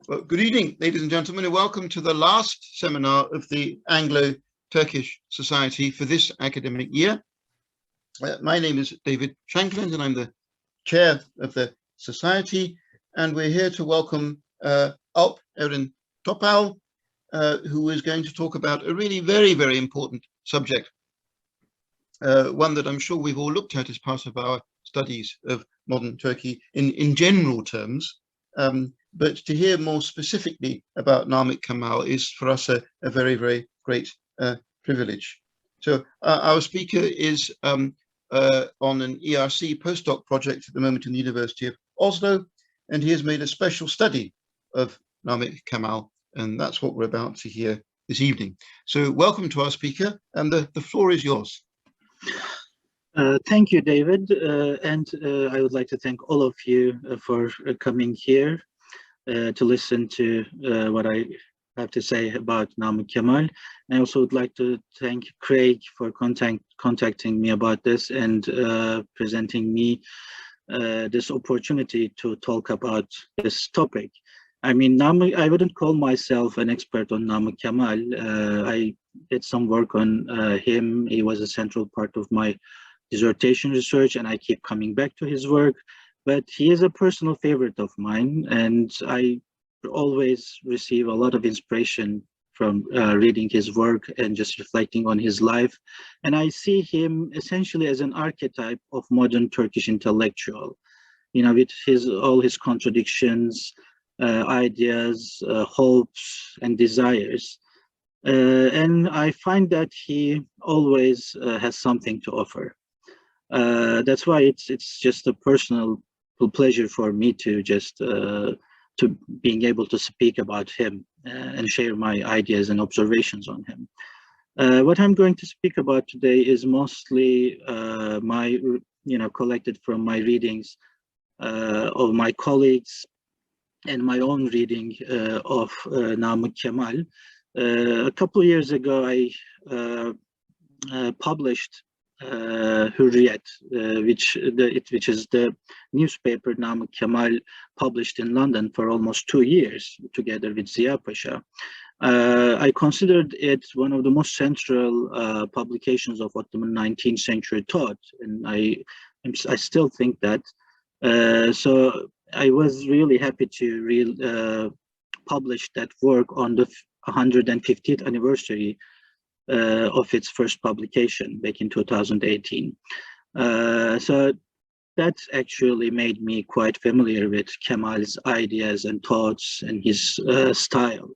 Well, good evening, ladies and gentlemen, and welcome to the last seminar of the Anglo-Turkish Society for this academic year. My name is David Shanklin, and I'm the chair of the society, and we're here to welcome Eren Topal, who is going to talk about a really very, very important subject, one that I'm sure we've all looked at as part of our studies of modern Turkey in general terms. But to hear more specifically about Namık Kemal is for us a very, very great privilege. So our speaker is on an ERC postdoc project at the moment in the University of Oslo, and he has made a special study of Namık Kemal, and that's what we're about to hear this evening. So welcome to our speaker, and the floor is yours. Thank you, David, and I would like to thank all of you for coming here to listen to what I have to say about Namık Kemal. I also would like to thank Craig for contacting me about this and presenting me this opportunity to talk about this topic. I mean, I wouldn't call myself an expert on Namık Kemal. I did some work on him. He was a central part of my dissertation research, and I keep coming back to his work. But he is a personal favorite of mine, and I always receive a lot of inspiration from reading his work and just reflecting on his life. And I see him essentially as an archetype of modern Turkish intellectual, you know, with all his contradictions, ideas, hopes, and desires. And I find that he always has something to offer. That's why it's just a personal pleasure for me to just to being able to speak about him and share my ideas and observations on him. What I'm going to speak about today is mostly collected from my readings of my colleagues and my own reading of Namık Kemal. A couple of years ago, I published Hürriyet, which is the newspaper Namık Kemal published in London for almost 2 years, together with Ziya Pasha. I considered it one of the most central publications of Ottoman 19th century thought, and I still think that. So I was really happy to publish that work on the 150th anniversary of its first publication back in 2018. So that actually made me quite familiar with Kemal's ideas and thoughts and his style.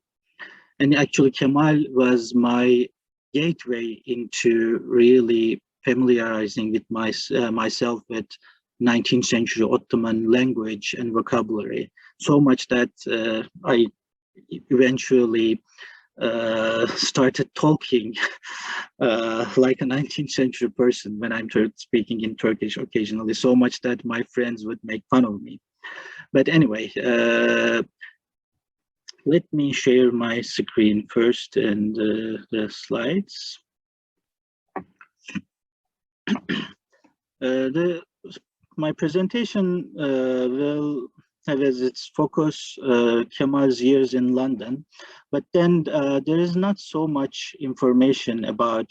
And actually Kemal was my gateway into really familiarizing with myself with 19th century Ottoman language and vocabulary, so much that I eventually started talking like a 19th century person when I'm speaking in Turkish occasionally, so much that my friends would make fun of me. But anyway, let me share my screen first and the slides. My presentation will have as its focus Kemal's years in London, but then there is not so much information about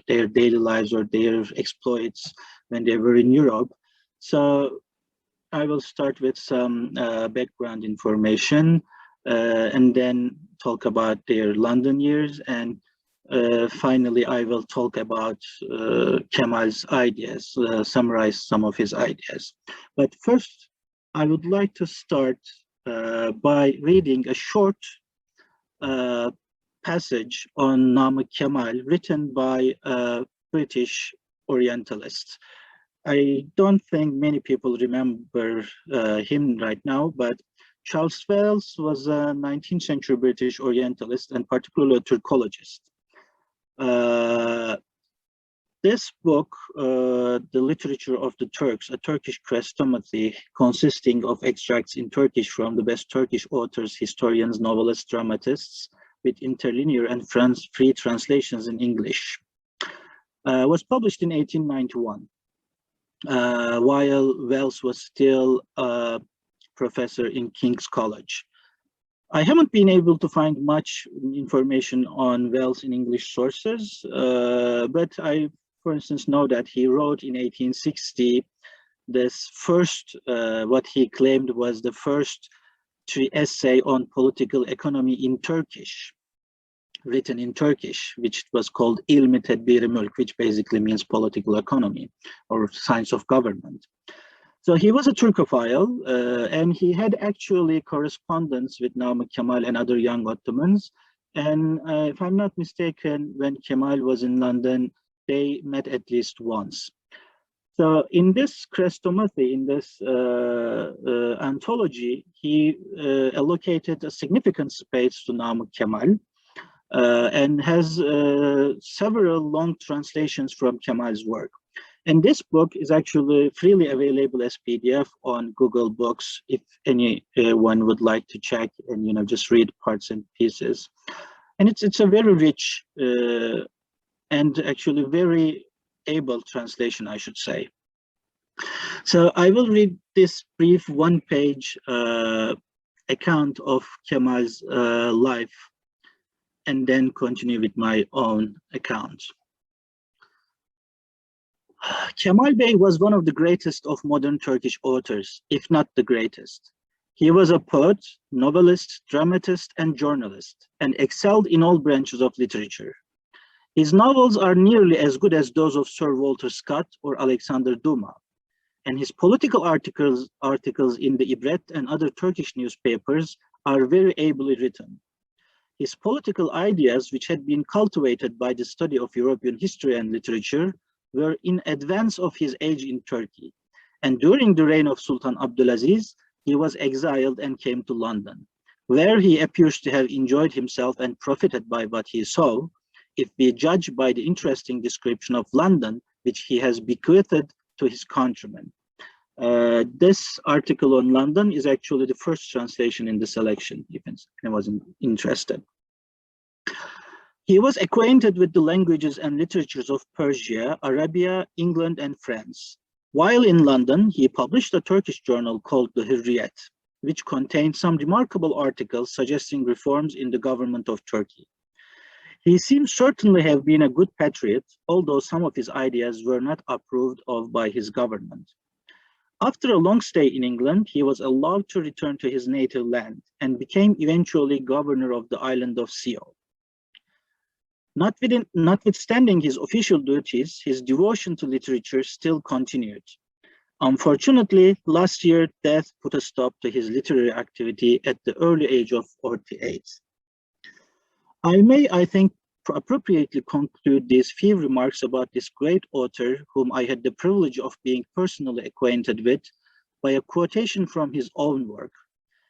their daily lives or their exploits when they were in Europe. So I will start with some background information and then talk about their London years, and finally I will talk about Kemal's ideas, summarize some of his ideas. But first, I would like to start by reading a short passage on Namık Kemal written by a British Orientalist. I don't think many people remember him right now, but Charles Wells was a 19th century British Orientalist and particularly a Turkologist. This book, The Literature of the Turks, a Turkish chrestomathy consisting of extracts in Turkish from the best Turkish authors, historians, novelists, dramatists, with interlinear and free translations in English, was published in 1891, while Wells was still a professor in King's College. I haven't been able to find much information on Wells in English sources, but I, for instance, know that he wrote in 1860 this first, what he claimed was the first essay on political economy in Turkish, written in Turkish, which was called İlmi Tedbiri Mülk, which basically means political economy or science of government. So he was a Turkophile, and he had actually correspondence with Namık Kemal and other young Ottomans. And if I'm not mistaken, when Kemal was in London, they met at least once. So in this Chrestomathy, in this anthology, he allocated a significant space to Namık Kemal, and has several long translations from Kemal's work. And this book is actually freely available as PDF on Google Books, if anyone would like to check and just read parts and pieces. And it's a very rich and actually very able translation, I should say. So I will read this brief one-page account of Kemal's life and then continue with my own account. Kemal Bey was one of the greatest of modern Turkish authors, if not the greatest. He was a poet, novelist, dramatist, and journalist, and excelled in all branches of literature. His novels are nearly as good as those of Sir Walter Scott or Alexander Dumas, and his political articles in the İbret and other Turkish newspapers are very ably written. His political ideas, which had been cultivated by the study of European history and literature, were in advance of his age in Turkey. And during the reign of Sultan Abdulaziz, he was exiled and came to London, where he appears to have enjoyed himself and profited by what he saw, if we judge by the interesting description of London, which he has bequeathed to his countrymen. This article on London is actually the first translation in the selection, if I wasn't interested. He was acquainted with the languages and literatures of Persia, Arabia, England, and France. While in London, he published a Turkish journal called the Hürriyet, which contained some remarkable articles suggesting reforms in the government of Turkey. He seems certainly have been a good patriot, although some of his ideas were not approved of by his government. After a long stay in England, he was allowed to return to his native land and became eventually governor of the island of Scio. Notwithstanding his official duties, his devotion to literature still continued. Unfortunately, last year, death put a stop to his literary activity at the early age of 48. I may, I think, appropriately conclude these few remarks about this great author, whom I had the privilege of being personally acquainted with, by a quotation from his own work,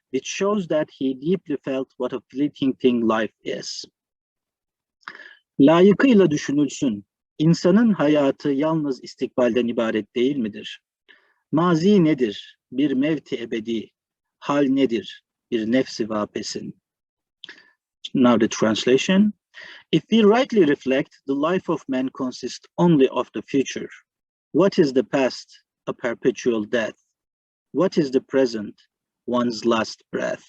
which shows that he deeply felt what a fleeting thing life is. Layıkıyla düşünülsün, insanın hayatı yalnız istikbalden ibaret değil midir? Mazi nedir? Bir mevti ebedi. Hal nedir? Bir nefsi vapesin. Now the translation. If we rightly reflect, the life of man consists only of the future. What is the past? A perpetual death. What is the present? One's last breath.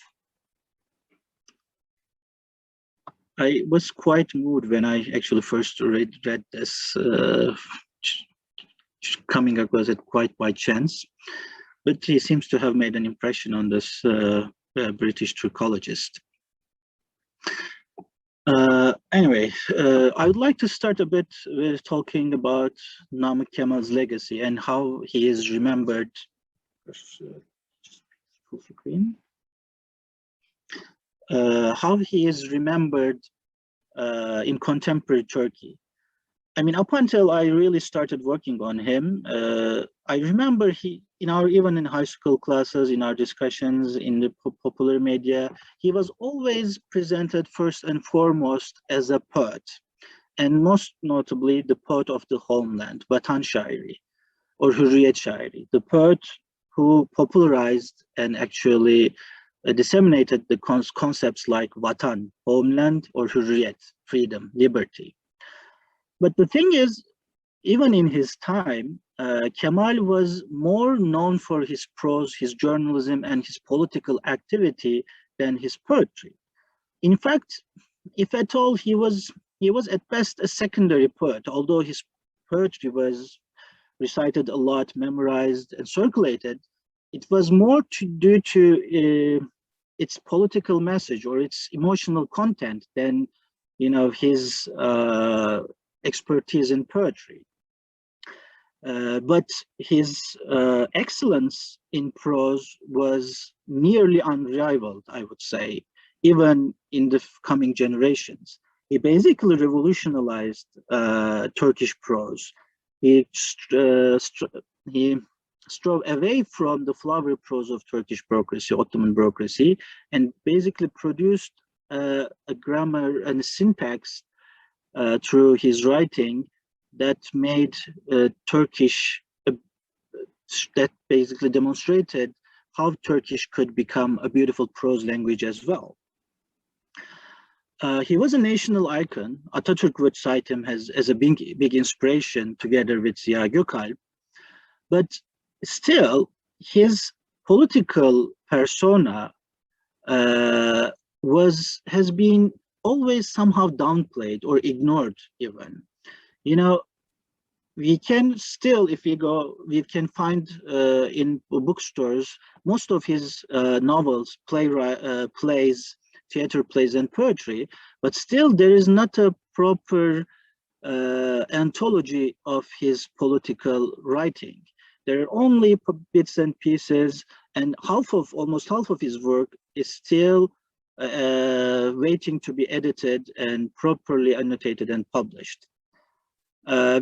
I was quite moved when I actually first read this, coming across it quite by chance, but he seems to have made an impression on this British Turkologist. Anyway, I would like to start a bit with talking about Namık Kemal's legacy and how he is remembered. Full screen. How he is remembered in contemporary Turkey. I mean, up until I really started working on him, I remember even in high school classes, in our discussions, in the popular media, he was always presented first and foremost as a poet, and most notably the poet of the homeland, Vatan Şairi, or Hürriyet Şairi, the poet who popularized and actually disseminated the concepts like Vatan, homeland, or Hürriyet, freedom, liberty. But the thing is, even in his time, Kemal was more known for his prose, his journalism, and his political activity than his poetry. In fact, if at all, he was at best a secondary poet, although his poetry was recited a lot, memorized, and circulated. It was more due to its political message or its emotional content than, his expertise in poetry. But his excellence in prose was nearly unrivaled, I would say, even in the coming generations. He basically revolutionized Turkish prose. He strove away from the flowery prose of Turkish bureaucracy, Ottoman bureaucracy, and basically produced a grammar and a syntax through his writing that made Turkish, that basically demonstrated how Turkish could become a beautiful prose language as well. He was a national icon. Atatürk would cite him as a big inspiration together with Ziya Gökalp. But still, his political persona has been always somehow downplayed or ignored even. We can still, if we go, we can find in bookstores most of his novels, plays, theater plays, and poetry, but still there is not a proper anthology of his political writing. There are only bits and pieces, and almost half of his work is still waiting to be edited and properly annotated and published.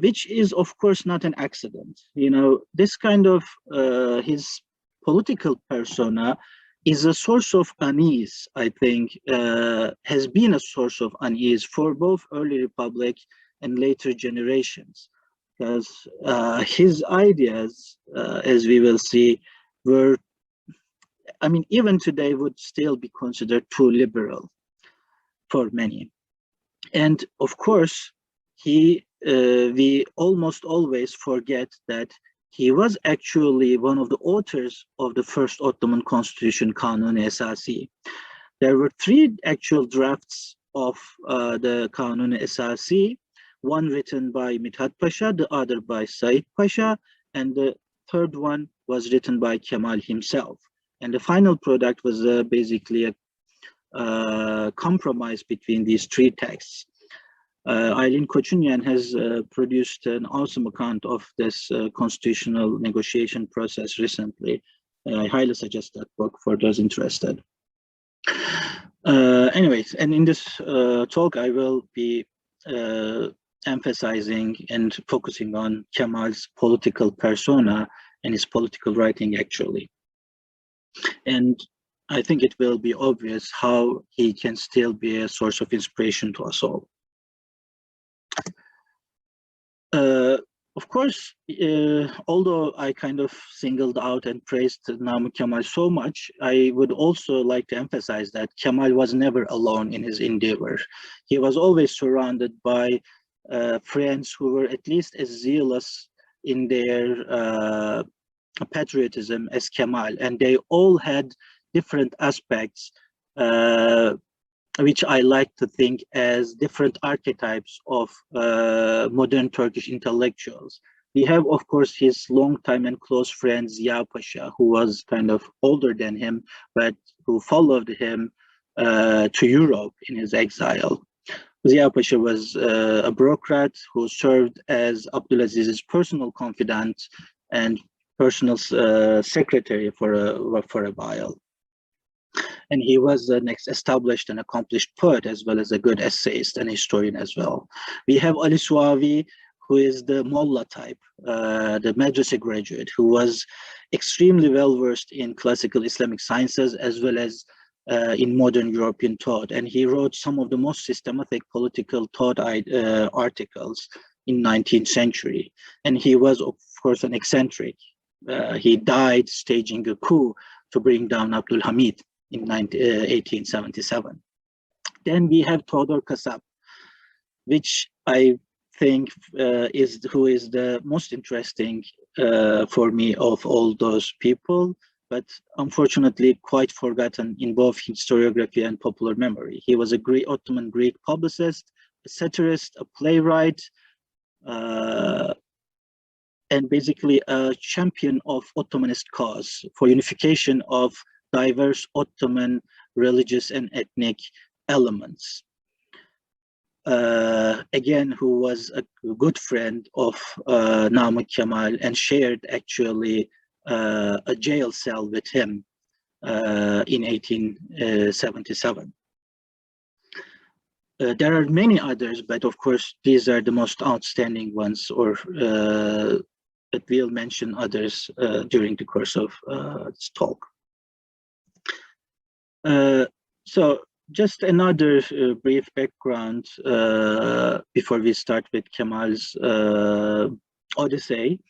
Which is, of course, not an accident. This kind of his political persona is a source of unease, I think, has been a source of unease for both early Republic and later generations, because his ideas, as we will see, were, even today would still be considered too liberal for many. And of course, we almost always forget that he was actually one of the authors of the first Ottoman constitution, Kanun-i Esasi. There were 3 actual drafts of the Kanun-i Esasi, one written by Mithat Pasha, the other by Said Pasha, and the third one was written by Kemal himself. And the final product was basically a compromise between these 3 texts. Aylin Koçunyan has produced an awesome account of this constitutional negotiation process recently. I highly suggest that book for those interested. Anyways, and in this talk, I will be emphasizing and focusing on Kemal's political persona and his political writing, actually. And I think it will be obvious how he can still be a source of inspiration to us all. Of course, although I kind of singled out and praised Namık Kemal so much, I would also like to emphasize that Kemal was never alone in his endeavor. He was always surrounded by friends who were at least as zealous in their patriotism as Kemal, and they all had different aspects which I like to think as different archetypes of modern Turkish intellectuals. We have, of course, his longtime and close friend Ziya Pasha, who was kind of older than him, but who followed him to Europe in his exile. Ziya Pasha was a bureaucrat who served as Abdülaziz's personal confidant and personal secretary for a while. And he was the next established and accomplished poet, as well as a good essayist and historian as well. We have Ali Suavi, who is the Molla type, the madrasa graduate, who was extremely well versed in classical Islamic sciences as well as in modern European thought. And he wrote some of the most systematic political thought articles in 19th century. And he was, of course, an eccentric. He died staging a coup to bring down Abdul Hamid in 1877. Then we have Todor Kasap, which I think who is the most interesting for me of all those people. but unfortunately quite forgotten in both historiography and popular memory. He was a Ottoman Greek publicist, a satirist, a playwright, and basically a champion of Ottomanist cause for unification of diverse Ottoman religious and ethnic elements. Again, who was a good friend of Namık Kemal and shared actually a jail cell with him in 1877. There are many others, but of course, these are the most outstanding ones, or that we'll mention others during the course of this talk. So just another brief background before we start with Kemal's Odyssey.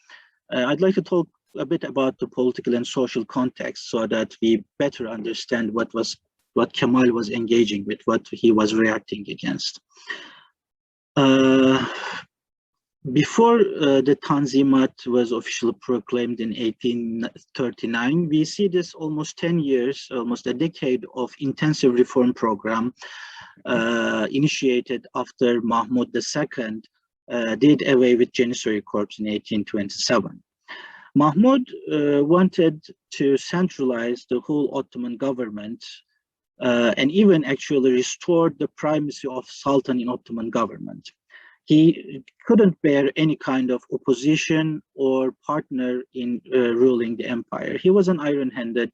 I'd like to talk a bit about the political and social context so that we better understand what Kemal was engaging with, what he was reacting against. Before the Tanzimat was officially proclaimed in 1839, we see this almost 10 years, almost a decade of intensive reform program initiated after Mahmud II did away with Janissary Corps in 1827. Mahmud wanted to centralize the whole Ottoman government and even actually restored the primacy of Sultan in Ottoman government. He couldn't bear any kind of opposition or partner in ruling the empire. He was an iron-handed,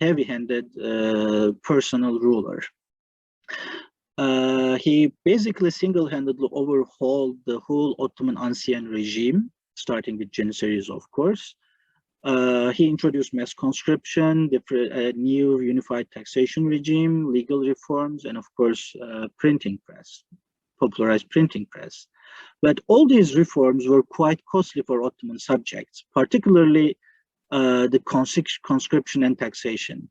heavy-handed personal ruler. He basically single-handedly overhauled the whole Ottoman Ancien regime, starting with Janissaries, of course. He introduced mass conscription, a new unified taxation regime, legal reforms, and of course, printing press. Popularized printing press. But all these reforms were quite costly for Ottoman subjects, particularly the conscription and taxation.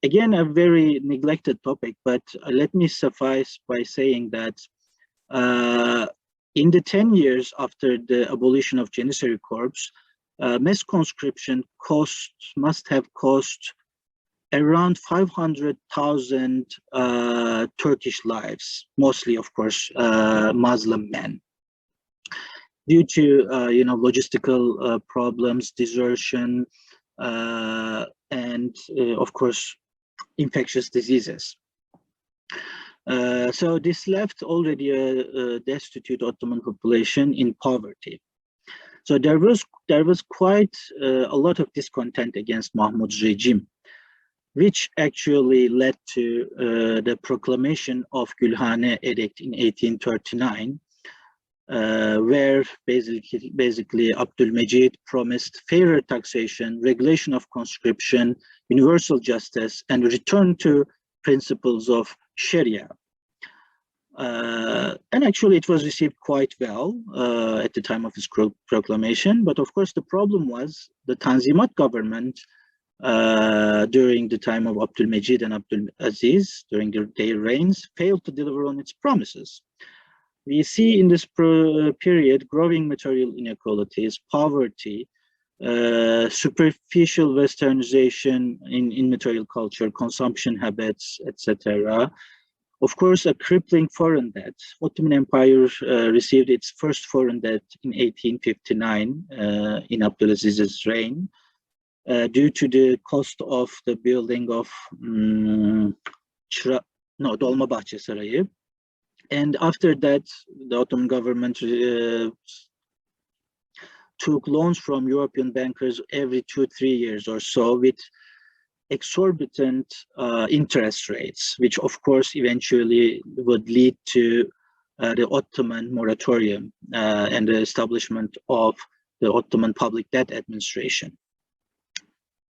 Again, a very neglected topic, but let me suffice by saying that in the 10 years after the abolition of Janissary Corps, mass conscription must have cost around 500,000 Turkish lives, mostly, of course, Muslim men, due to logistical problems, desertion, and of course, infectious diseases. So this left already a destitute Ottoman population in poverty. So there was quite a lot of discontent against Mahmud's regime, which actually led to the proclamation of Gülhane Edict in 1839, where basically Abdülmecid promised fairer taxation, regulation of conscription, universal justice, and return to principles of Sharia. And actually it was received quite well at the time of his proclamation, but of course the problem was the Tanzimat government during the time of Abdülmecid and Abdülaziz, during their reigns, failed to deliver on its promises. We see in this period growing material inequalities, poverty, superficial westernization in material culture, consumption habits, etc. Of course, a crippling foreign debt. Ottoman Empire received its first foreign debt in 1859 in Abdülaziz's reign, due to the cost of the building of Dolmabahçe Sarayı. And after that, the Ottoman government took loans from European bankers every 2-3 years or so with exorbitant interest rates, which of course eventually would lead to the Ottoman moratorium and the establishment of the Ottoman Public Debt Administration.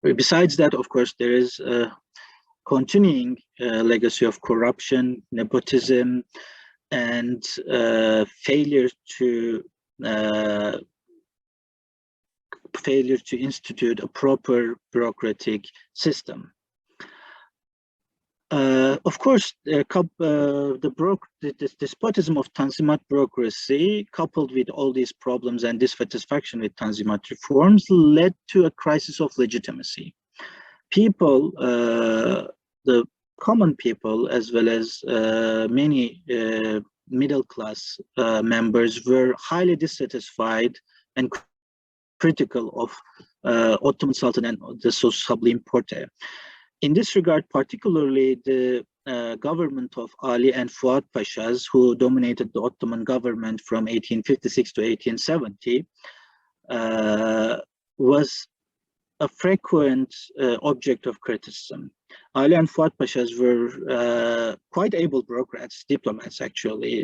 Besides that, of course, there is a continuing legacy of corruption, nepotism, and failure to institute a proper bureaucratic system. Of course, the despotism of Tanzimat bureaucracy, coupled with all these problems and dissatisfaction with Tanzimat reforms, led to a crisis of legitimacy. People, the common people, as well as many middle-class members, were highly dissatisfied and critical of Ottoman Sultan and the Sublime Porte. In this regard, particularly the government of Ali and Fuad Pashas, who dominated the Ottoman government from 1856 to 1870, was a frequent object of criticism. Ali and Fuad Pashas were quite able bureaucrats, diplomats actually,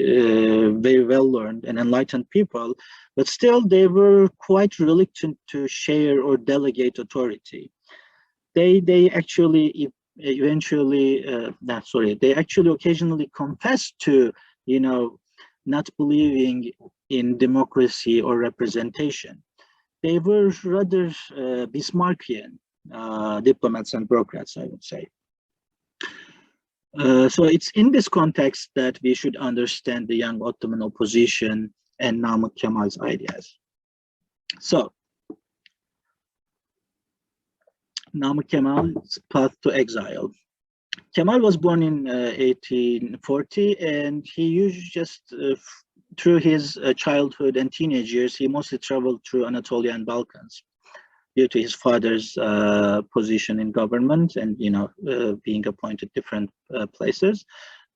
very well learned and enlightened people, but still they were quite reluctant to share or delegate authority. They actually occasionally confessed to, not believing in democracy or representation. They were rather Bismarckian diplomats and bureaucrats, I would say. So it's in this context that we should understand the young Ottoman opposition and Namık Kemal's ideas. So, Namık Kemal's path to exile. Kemal was born in 1840, and he used through his childhood and teenage years, he mostly traveled through Anatolia and Balkans due to his father's position in government and, being appointed different places.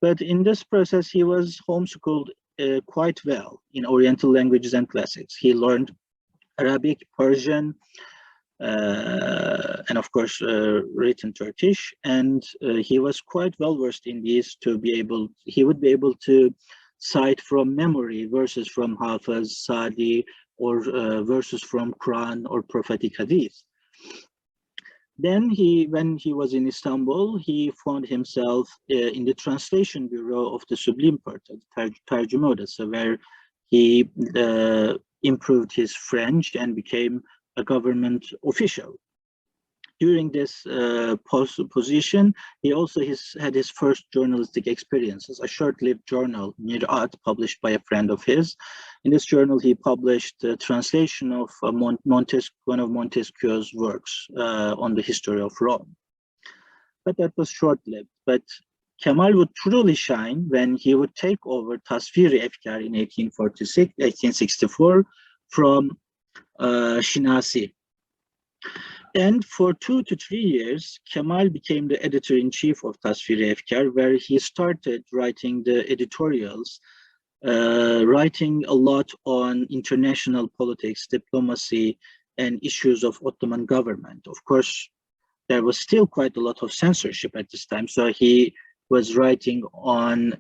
But in this process, he was homeschooled quite well in Oriental languages and classics. He learned Arabic, Persian, and of course written Turkish, and he was quite well versed in these he would be able to cite from memory verses from Hafez, Sadi, or verses from Quran or prophetic hadith. Then when he was in Istanbul, he found himself in the translation bureau of the Sublime Porte, Tercüme Odası, where he improved his French and became a government official. During this position, he also had his first journalistic experiences, a short-lived journal, Mirat, published by a friend of his. In this journal, he published a translation of one of Montesquieu's works on the history of Rome. But that was short-lived. But Kemal would truly shine when he would take over Tasvir-i Efkar in 1864 from Shinasi. And for 2 to 3 years, Kemal became the editor-in-chief of Tasvir-i Efkar, where he started writing the editorials, writing a lot on international politics, diplomacy, and issues of Ottoman government. Of course, there was still quite a lot of censorship at this time, so he was writing on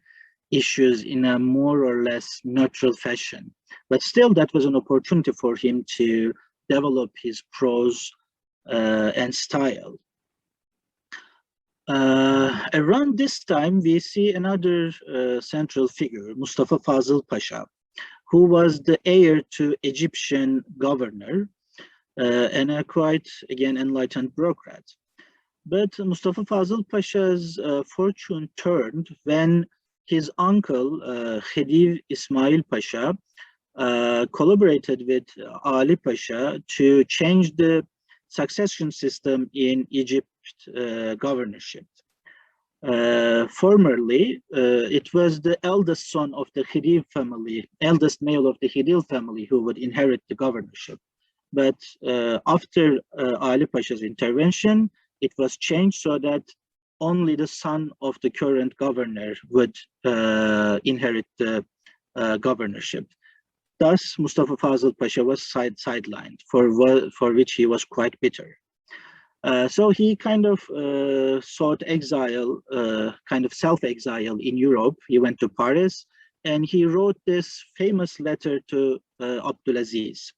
issues in a more or less neutral fashion. But still, that was an opportunity for him to develop his prose and style. Around this time, we see another central figure, Mustafa Fazıl Pasha, who was the heir to Egyptian governor and a quite, again, enlightened bureaucrat. But Mustafa Fazıl Pasha's fortune turned when his uncle, Khedive Ismail Pasha, collaborated with Ali Pasha to change the succession system in Egypt governorship. Formerly, it was the eldest son of the Khedive family, eldest male of the Khedive family, who would inherit the governorship. But after Ali Pasha's intervention, it was changed so that only the son of the current governor would inherit the governorship. Thus, Mustafa Fazıl Pasha was sidelined, for which he was quite bitter. So he kind of sought exile, kind of self-exile in Europe. He went to Paris, and he wrote this famous letter to Abdulaziz,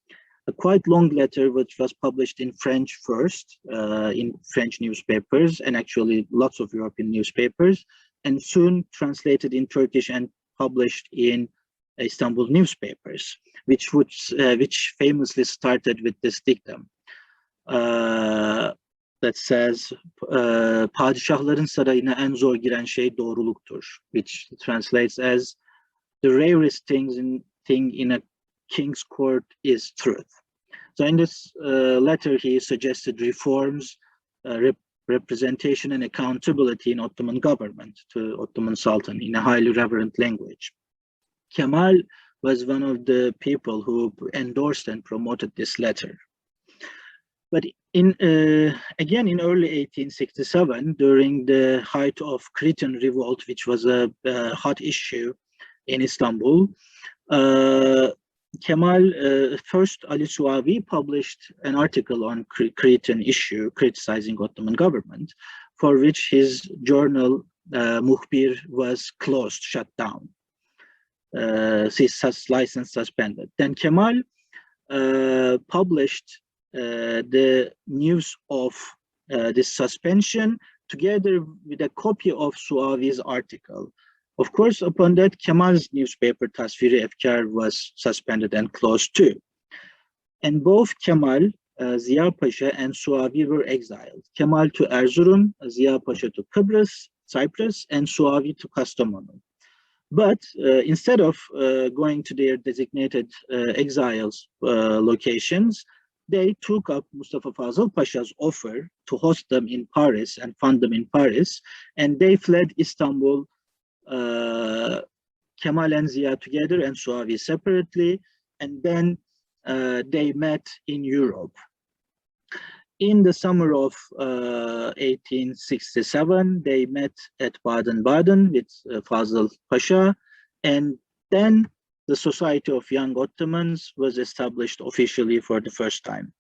a quite long letter which was published in French first, in French newspapers, and actually lots of European newspapers, and soon translated in Turkish and published in Istanbul newspapers, which famously started with this dictum that says, "Padişahların sarayına en zor giren şey doğruluktur," which translates as, "The rarest thing in a king's court is truth." So in this letter, he suggested reforms, representation and accountability in Ottoman government to Ottoman Sultan in a highly reverent language. Kemal was one of the people who endorsed and promoted this letter. But again, in early 1867, during the height of Cretan revolt, which was a hot issue in Istanbul, Kemal, first Ali Suavi published an article on Cretan issue criticizing Ottoman government, for which his journal Muhbir was closed, shut down, his license suspended. Then Kemal published the news of this suspension together with a copy of Suavi's article. Of course, upon that, Kemal's newspaper Tasviri Efkar was suspended and closed too. And both Kemal, Ziya Pasha and Suavi were exiled. Kemal to Erzurum, Ziya Pasha to Cyprus, and Suavi to Kastamonu. But instead of going to their designated exiles locations, they took up Mustafa Fazıl Pasha's offer to host them in Paris and fund them in Paris, and they fled Istanbul, Kemal and Ziya together and Suavi separately, and then they met in Europe. In the summer of 1867, they met at Baden-Baden with Fazıl Pasha, and then the Society of Young Ottomans was established officially for the first time.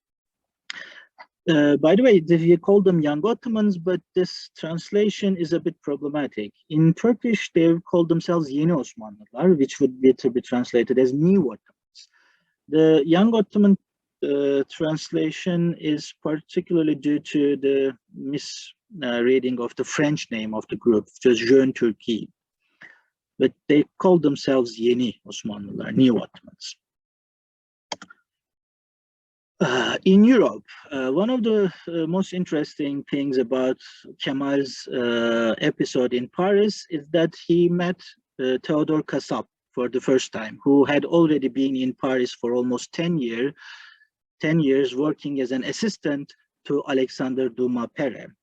By the way, we call them Young Ottomans, but this translation is a bit problematic. In Turkish, they call themselves Yeni Osmanlılar, which would be to be translated as New Ottomans. The Young Ottoman translation is particularly due to the misreading of the French name of the group, just Jeune Turquie. But they call themselves Yeni Osmanlılar, New Ottomans. In Europe, one of the most interesting things about Kemal's episode in Paris is that he met Theodor Kasap for the first time, who had already been in Paris for almost 10 years working as an assistant to Alexander Dumas Pere.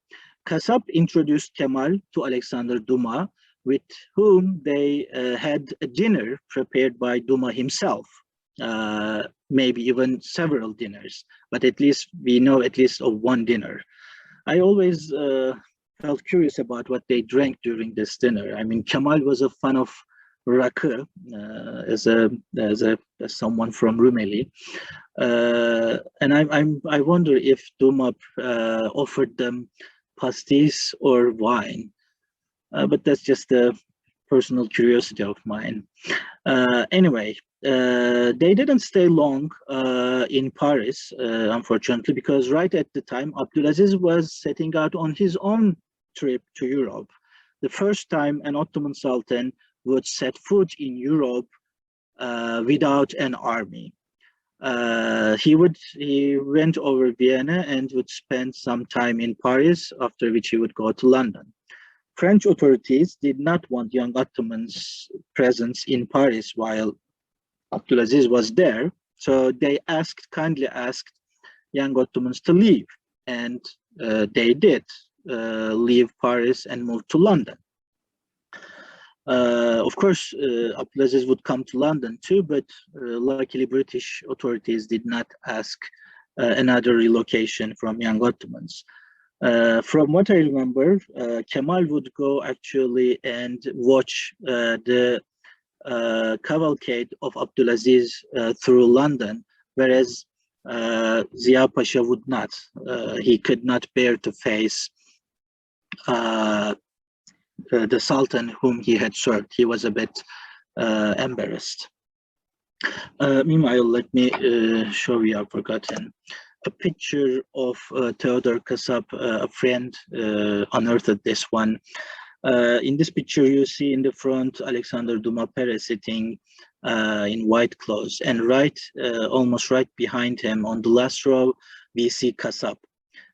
Kasap introduced Kemal to Alexander Dumas, with whom they had a dinner prepared by Dumas himself. Maybe even several dinners, but at least we know at least of one dinner. I always felt curious about what they drank during this dinner. I mean, Kemal was a fan of rakı as someone from Rumeli, and I wonder if Dumas offered them pastis or wine, but that's just a personal curiosity of mine. Anyway. They didn't stay long in Paris, unfortunately, because right at the time, Abdulaziz was setting out on his own trip to Europe. The first time an Ottoman Sultan would set foot in Europe without an army. He went over Vienna and would spend some time in Paris, after which he would go to London. French authorities did not want young Ottomans' presence in Paris while Abdulaziz was there, so they kindly asked young Ottomans to leave, and they did leave Paris and move to London. Of course, Abdulaziz would come to London too, but luckily British authorities did not ask another relocation from young Ottomans. From what I remember, Kemal would go actually and watch the cavalcade of Abdulaziz through London, whereas Ziya Pasha would not. He could not bear to face the Sultan whom he had served. He was a bit embarrassed. Meanwhile, let me show you, I've forgotten, a picture of Theodor Kasap, a friend unearthed this one. In this picture, you see in the front Alexander Dumas Pere sitting in white clothes, and almost right behind him on the last row, we see Kasap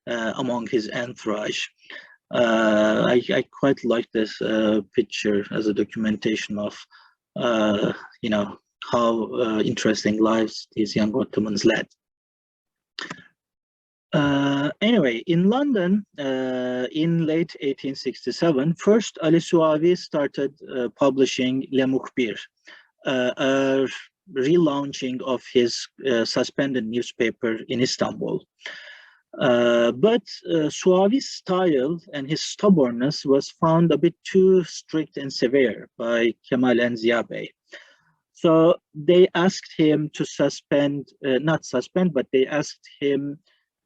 among his entourage. I quite like this picture as a documentation of, how interesting lives these young Ottomans led. Anyway, in London, in late 1867, first Ali Suavi started publishing Le Mukhbir, a relaunching of his suspended newspaper in Istanbul. But Suavi's style and his stubbornness was found a bit too strict and severe by Kemal and Ziya Bey. So they asked him to not suspend, but they asked him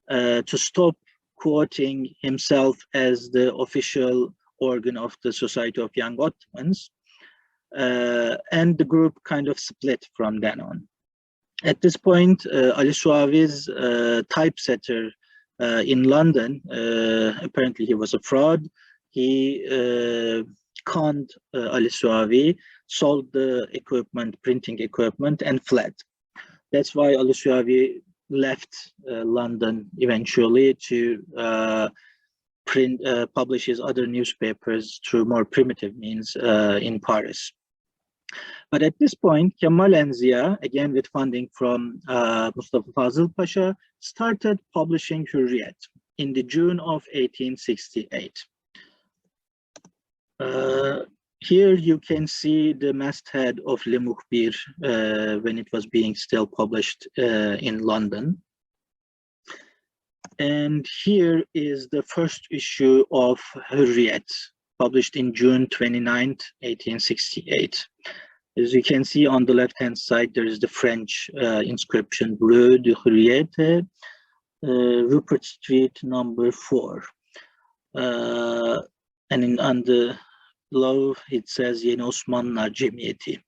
to stop quoting himself as the official organ of the Society of Young Ottomans. And the group kind of split from then on. At this point, Ali Suavi's typesetter in London, apparently he was a fraud. He conned Ali Suavi, sold the equipment, printing equipment, and fled. That's why Ali Suavi left London eventually to publish his other newspapers through more primitive means in Paris. But at this point, Kemal and Ziya, again with funding from Mustafa Fazıl Pasha, started publishing Hürriyet in the June of 1868. Here you can see the masthead of Le Mukhbir when it was being still published in London. And here is the first issue of Hürriyet, published in June 29th, 1868. As you can see on the left-hand side, there is the French inscription, Rue de Hürriyet, Rupert Street, number 4. And on the below, it says Yeni Osmanlılar Cemiyeti.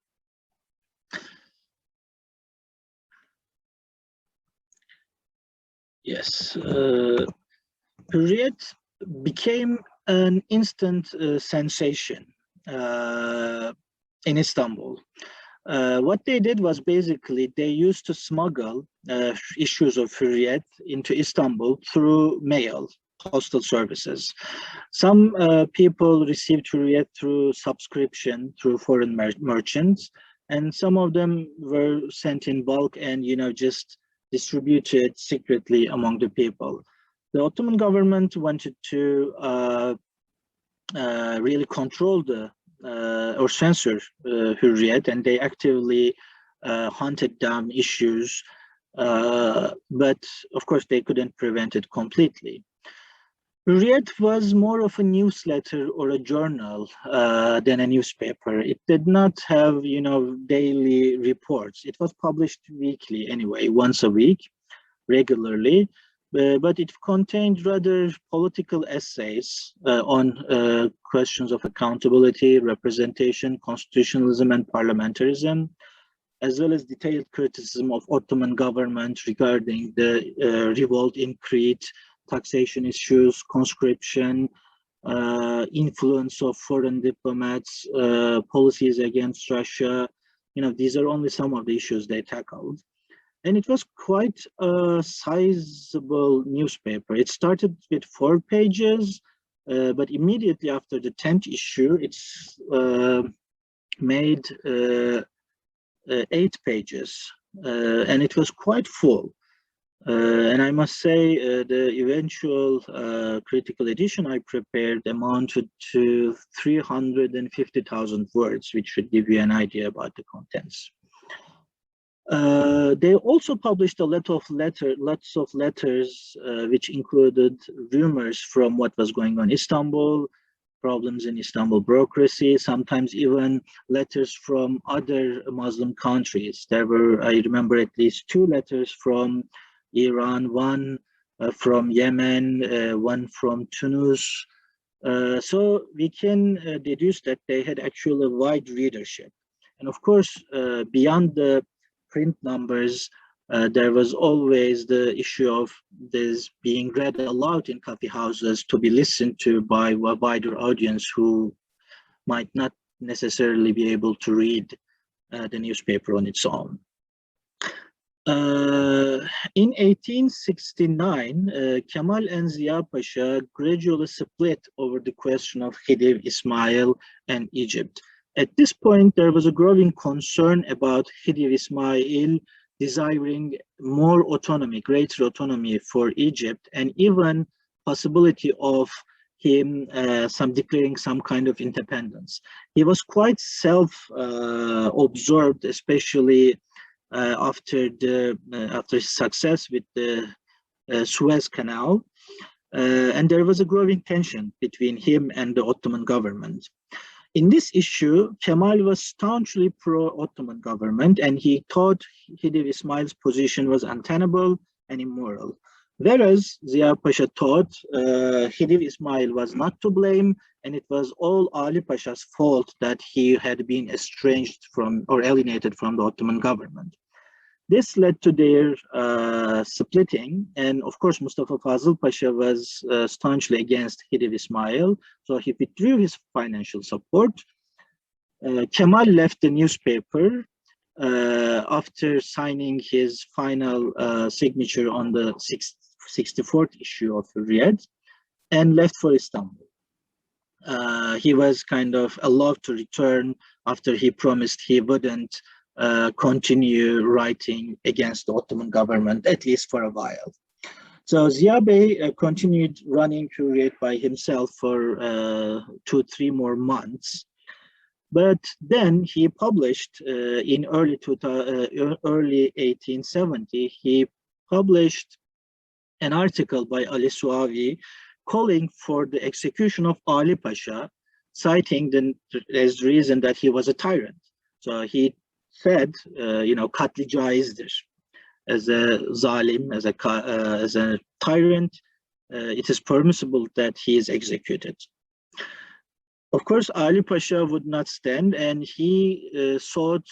Yes, Hürriyet became an instant sensation in Istanbul. What they did was basically they used to smuggle issues of Hürriyet into Istanbul through mail, postal services. Some people received Hürriyet through subscription through foreign merchants, and some of them were sent in bulk and, you know, just distributed secretly among the people. The Ottoman government wanted to really control the or censor Hürriyet, and they actively hunted down issues, but of course they couldn't prevent it completely. Hürriyet was more of a newsletter or a journal than a newspaper. It did not have, you know, daily reports. It was published weekly anyway, once a week, regularly. But it contained rather political essays on questions of accountability, representation, constitutionalism, and parliamentarism, as well as detailed criticism of Ottoman government regarding the revolt in Crete, taxation issues, conscription, influence of foreign diplomats, policies against Russia. You know, these are only some of the issues they tackled. And it was quite a sizable newspaper. It started with 4 pages, but immediately after the 10th issue, it's made 8 pages, and it was quite full. And I must say the eventual critical edition I prepared amounted to 350,000 words, which should give you an idea about the contents. They also published a lot of lots of letters, which included rumors from what was going on in Istanbul, problems in Istanbul bureaucracy, sometimes even letters from other Muslim countries. There were, I remember, at least 2 letters from Iran, one from Yemen, one from Tunis. So we can deduce that they had actually a wide readership. And of course, beyond the print numbers, there was always the issue of this being read aloud in coffee houses to be listened to by a wider audience who might not necessarily be able to read the newspaper on its own. In 1869, Kemal and Ziya Pasha gradually split over the question of Khidive Ismail and Egypt. At this point, there was a growing concern about Khidive Ismail desiring more autonomy, greater autonomy for Egypt, and even possibility of him declaring some kind of independence. He was quite self-absorbed, especially after his success with the Suez Canal, and there was a growing tension between him and the Ottoman government. In this issue, Kemal was staunchly pro-Ottoman government, and he thought Khedive Ismail's position was untenable and immoral. Whereas Ziya Pasha thought Khedive Ismail was not to blame, and it was all Ali Pasha's fault that he had been estranged from or alienated from the Ottoman government. This led to their splitting, and of course Mustafa Fazıl Pasha was staunchly against Khedive Ismail, so he withdrew his financial support. Kemal left the newspaper after signing his final signature on the 64th issue of Hürriyet, and left for Istanbul. He was kind of allowed to return after he promised he wouldn't continue writing against the Ottoman government, at least for a while. So Ziya Bey continued running Hürriyet by himself for 2-3 more months. But then he published in early 1870, he published an article by Ali Suavi calling for the execution of Ali Pasha, citing as reason that he was a tyrant. So he said, katli caizdir. As a zalim, as a tyrant, it is permissible that he is executed. Of course, Ali Pasha would not stand, and he sought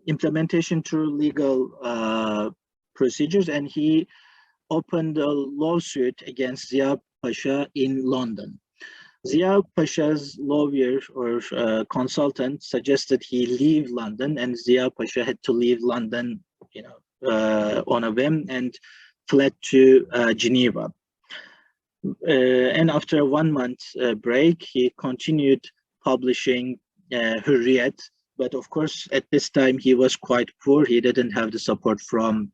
implementation through legal procedures, and he opened a lawsuit against Ziya Pasha in London. Ziya Pasha's lawyer or consultant suggested he leave London, and Ziya Pasha had to leave London, on a whim, and fled to Geneva. And after a 1-month break, he continued publishing Hürriyet, but of course, at this time he was quite poor. He didn't have the support from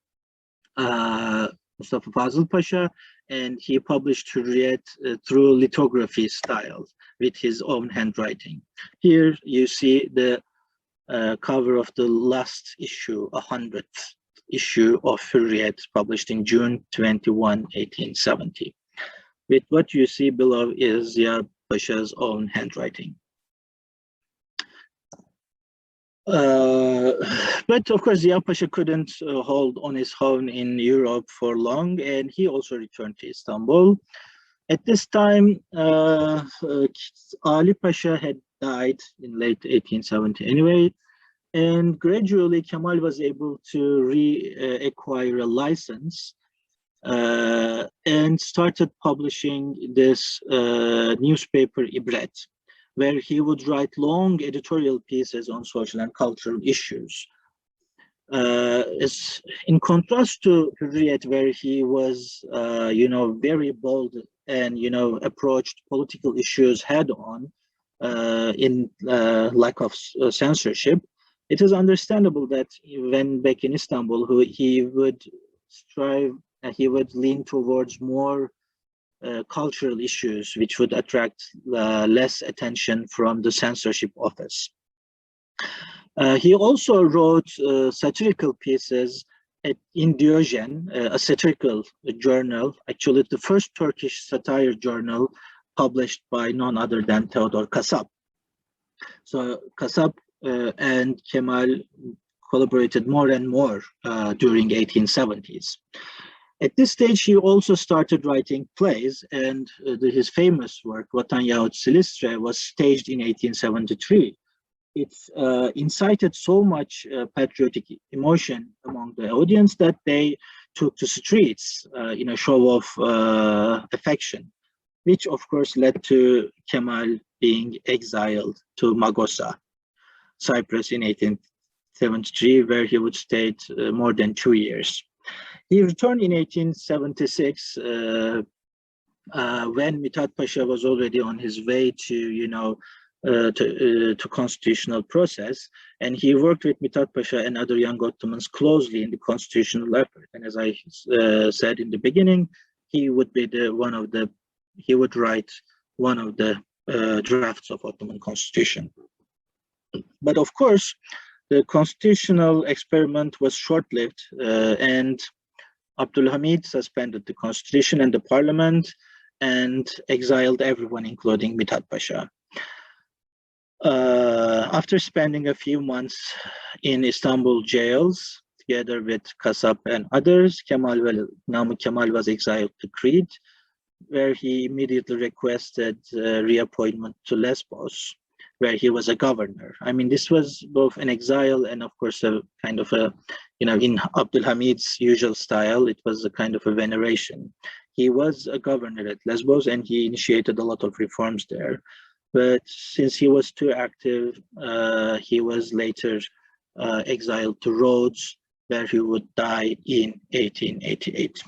Mustafa Fazıl Pasha, and he published Hürriyet through lithography style with his own handwriting. Here you see the cover of the last issue, 100th issue of Hürriyet, published in June 21, 1870. With what you see below is Ziya Pasha's own handwriting. But of course, Ziya Pasha couldn't hold on his own in Europe for long, and he also returned to Istanbul. At this time, Ali Pasha had died in late 1870 anyway, and gradually Kemal was able to acquire a license and started publishing this newspaper Ibret, where he would write long editorial pieces on social and cultural issues. In contrast to Hürriyet, where he was, very bold and, approached political issues head-on in lack of censorship, it is understandable that when back in Istanbul, he would lean towards more cultural issues, which would attract less attention from the censorship office. He also wrote satirical pieces in Diyojen, a satirical journal, actually the first Turkish satire journal published by none other than Theodor Kasap. So Kasap and Kemal collaborated more and more during 1870s. At this stage, he also started writing plays, and his famous work, Vatan Yahut Silistre, was staged in 1873. It incited so much patriotic emotion among the audience that they took to streets in a show of affection, which of course led to Kemal being exiled to Magosa, Cyprus in 1873, where he would stay more than 2 years. He returned in 1876 when Mithat Pasha was already on his way to, to constitutional process, and he worked with Mithat Pasha and other young Ottomans closely in the constitutional effort. And as I said in the beginning, he would be he would write one of the drafts of Ottoman constitution. But of course, the constitutional experiment was short-lived, and Abdülhamid suspended the constitution and the parliament and exiled everyone, including Mithat Pasha. After spending a few months in Istanbul jails, together with Kasap and others, Namık Kemal was exiled to Crete, where he immediately requested reappointment to Lesbos, where he was a governor. I mean, this was both an exile and, of course, a kind of a, in Abdülhamid's usual style, it was a kind of a veneration. He was a governor at Lesbos, and he initiated a lot of reforms there. But since he was too active, he was later exiled to Rhodes, where he would die in 1888.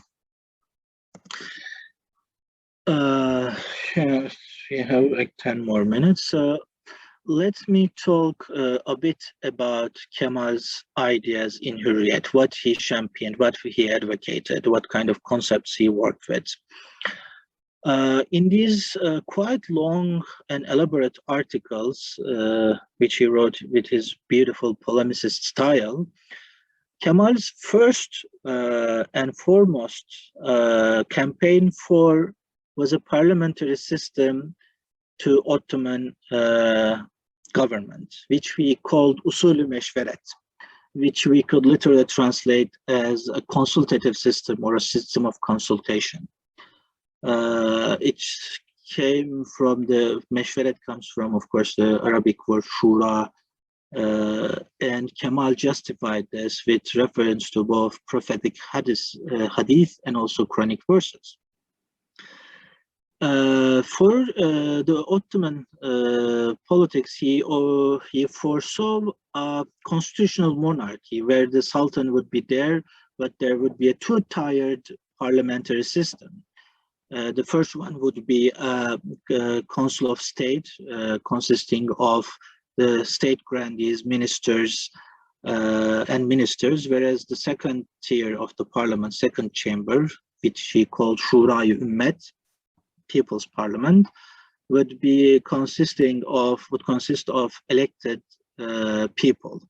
We have like 10 more minutes. So let me talk a bit about Kemal's ideas in Hürriyet, what he championed, what he advocated, what kind of concepts he worked with. In these quite long and elaborate articles, which he wrote with his beautiful polemicist style, Kemal's first and foremost campaign was a parliamentary system to Ottoman government, which we called Usulü Meşveret, which we could literally translate as a consultative system or a system of consultation. It came from Meşveret comes from, of course, the Arabic word shura, and Kemal justified this with reference to both prophetic hadith and also Quranic verses. For the Ottoman politics, he foresaw a constitutional monarchy where the Sultan would be there, but there would be a two-tiered parliamentary system. The first one would be a council of state consisting of the state grandees, ministers, whereas the second tier of the parliament, second chamber, which he called Shura-i Ümmet, People's Parliament, would consist of elected people.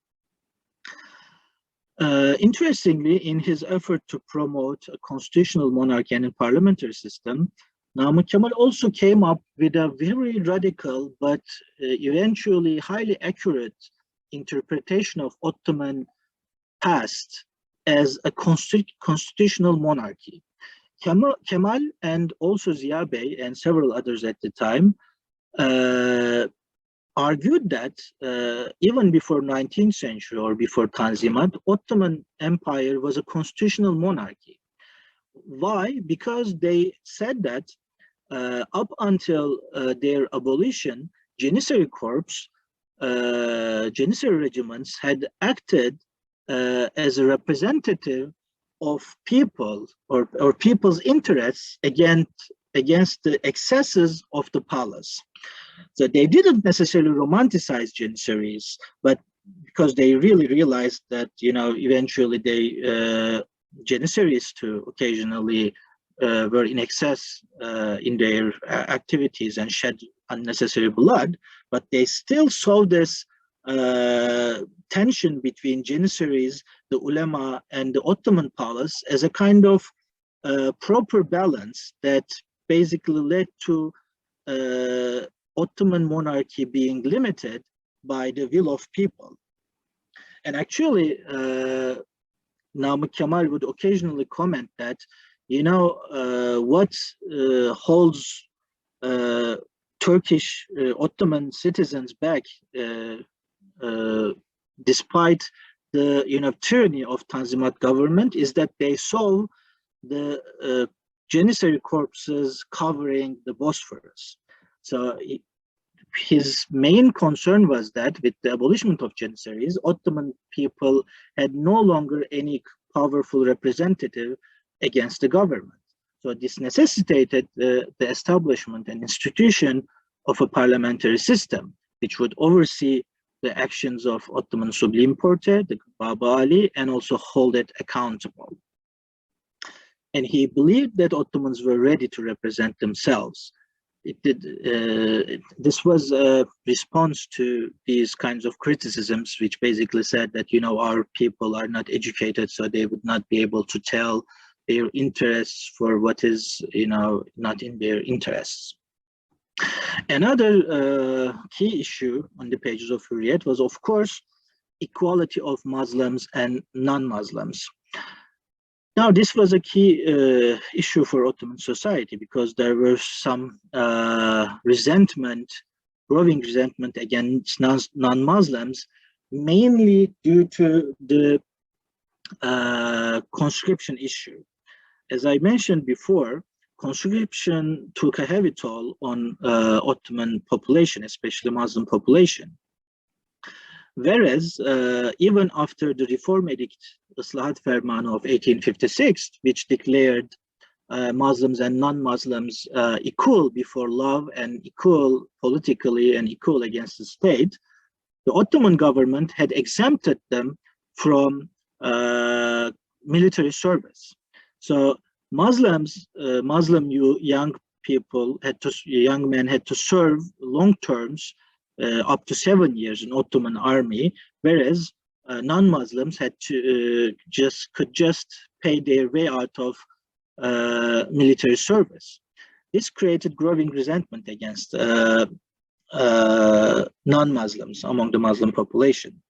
Interestingly, in his effort to promote a constitutional monarchy and a parliamentary system, Namık Kemal also came up with a very radical but eventually highly accurate interpretation of Ottoman past as a constitutional monarchy. Kemal and also Ziya Bey and several others at the time argued that even before 19th century or before Tanzimat, Ottoman Empire was a constitutional monarchy. Why? Because they said that up until their abolition, Janissary Corps, Janissary regiments had acted as a representative of people or people's interests against the excesses of the palace. So they didn't necessarily romanticize Janissaries, but because they really realized that, eventually Janissaries too occasionally were in excess in their activities and shed unnecessary blood, but they still saw this tension between Janissaries, the ulema, and the Ottoman palace as a kind of proper balance that basically led to Ottoman monarchy being limited by the will of people. And actually, Namık Kemal would occasionally comment that, what holds Turkish Ottoman citizens back, despite the tyranny of Tanzimat government, is that they saw the Janissary corpses covering the Bosphorus. So his main concern was that with the abolishment of Janissaries, Ottoman people had no longer any powerful representative against the government. So this necessitated the establishment and institution of a parliamentary system, which would oversee the actions of Ottoman Sublime Porte, the Baba Ali, and also hold it accountable. And he believed that Ottomans were ready to represent themselves. This was a response to these kinds of criticisms, which basically said that, you know, our people are not educated, so they would not be able to tell their interests for what is, you know, not in their interests. Another key issue on the pages of Hürriyet was, of course, equality of Muslims and non-Muslims. Now, this was a key issue for Ottoman society because there were some resentment, growing resentment against non-Muslims, mainly due to the conscription issue. As I mentioned before, conscription took a heavy toll on Ottoman population, especially Muslim population. Whereas even after the Reform Edict, Islahat Fermanı of 1856, which declared Muslims and non-Muslims equal before law and equal politically and equal against the state, the Ottoman government had exempted them from military service. So Muslims, young men had to serve long terms, up to 7 years in Ottoman army, whereas non-Muslims had to could just pay their way out of military service. This created growing resentment against non-Muslims among the Muslim population.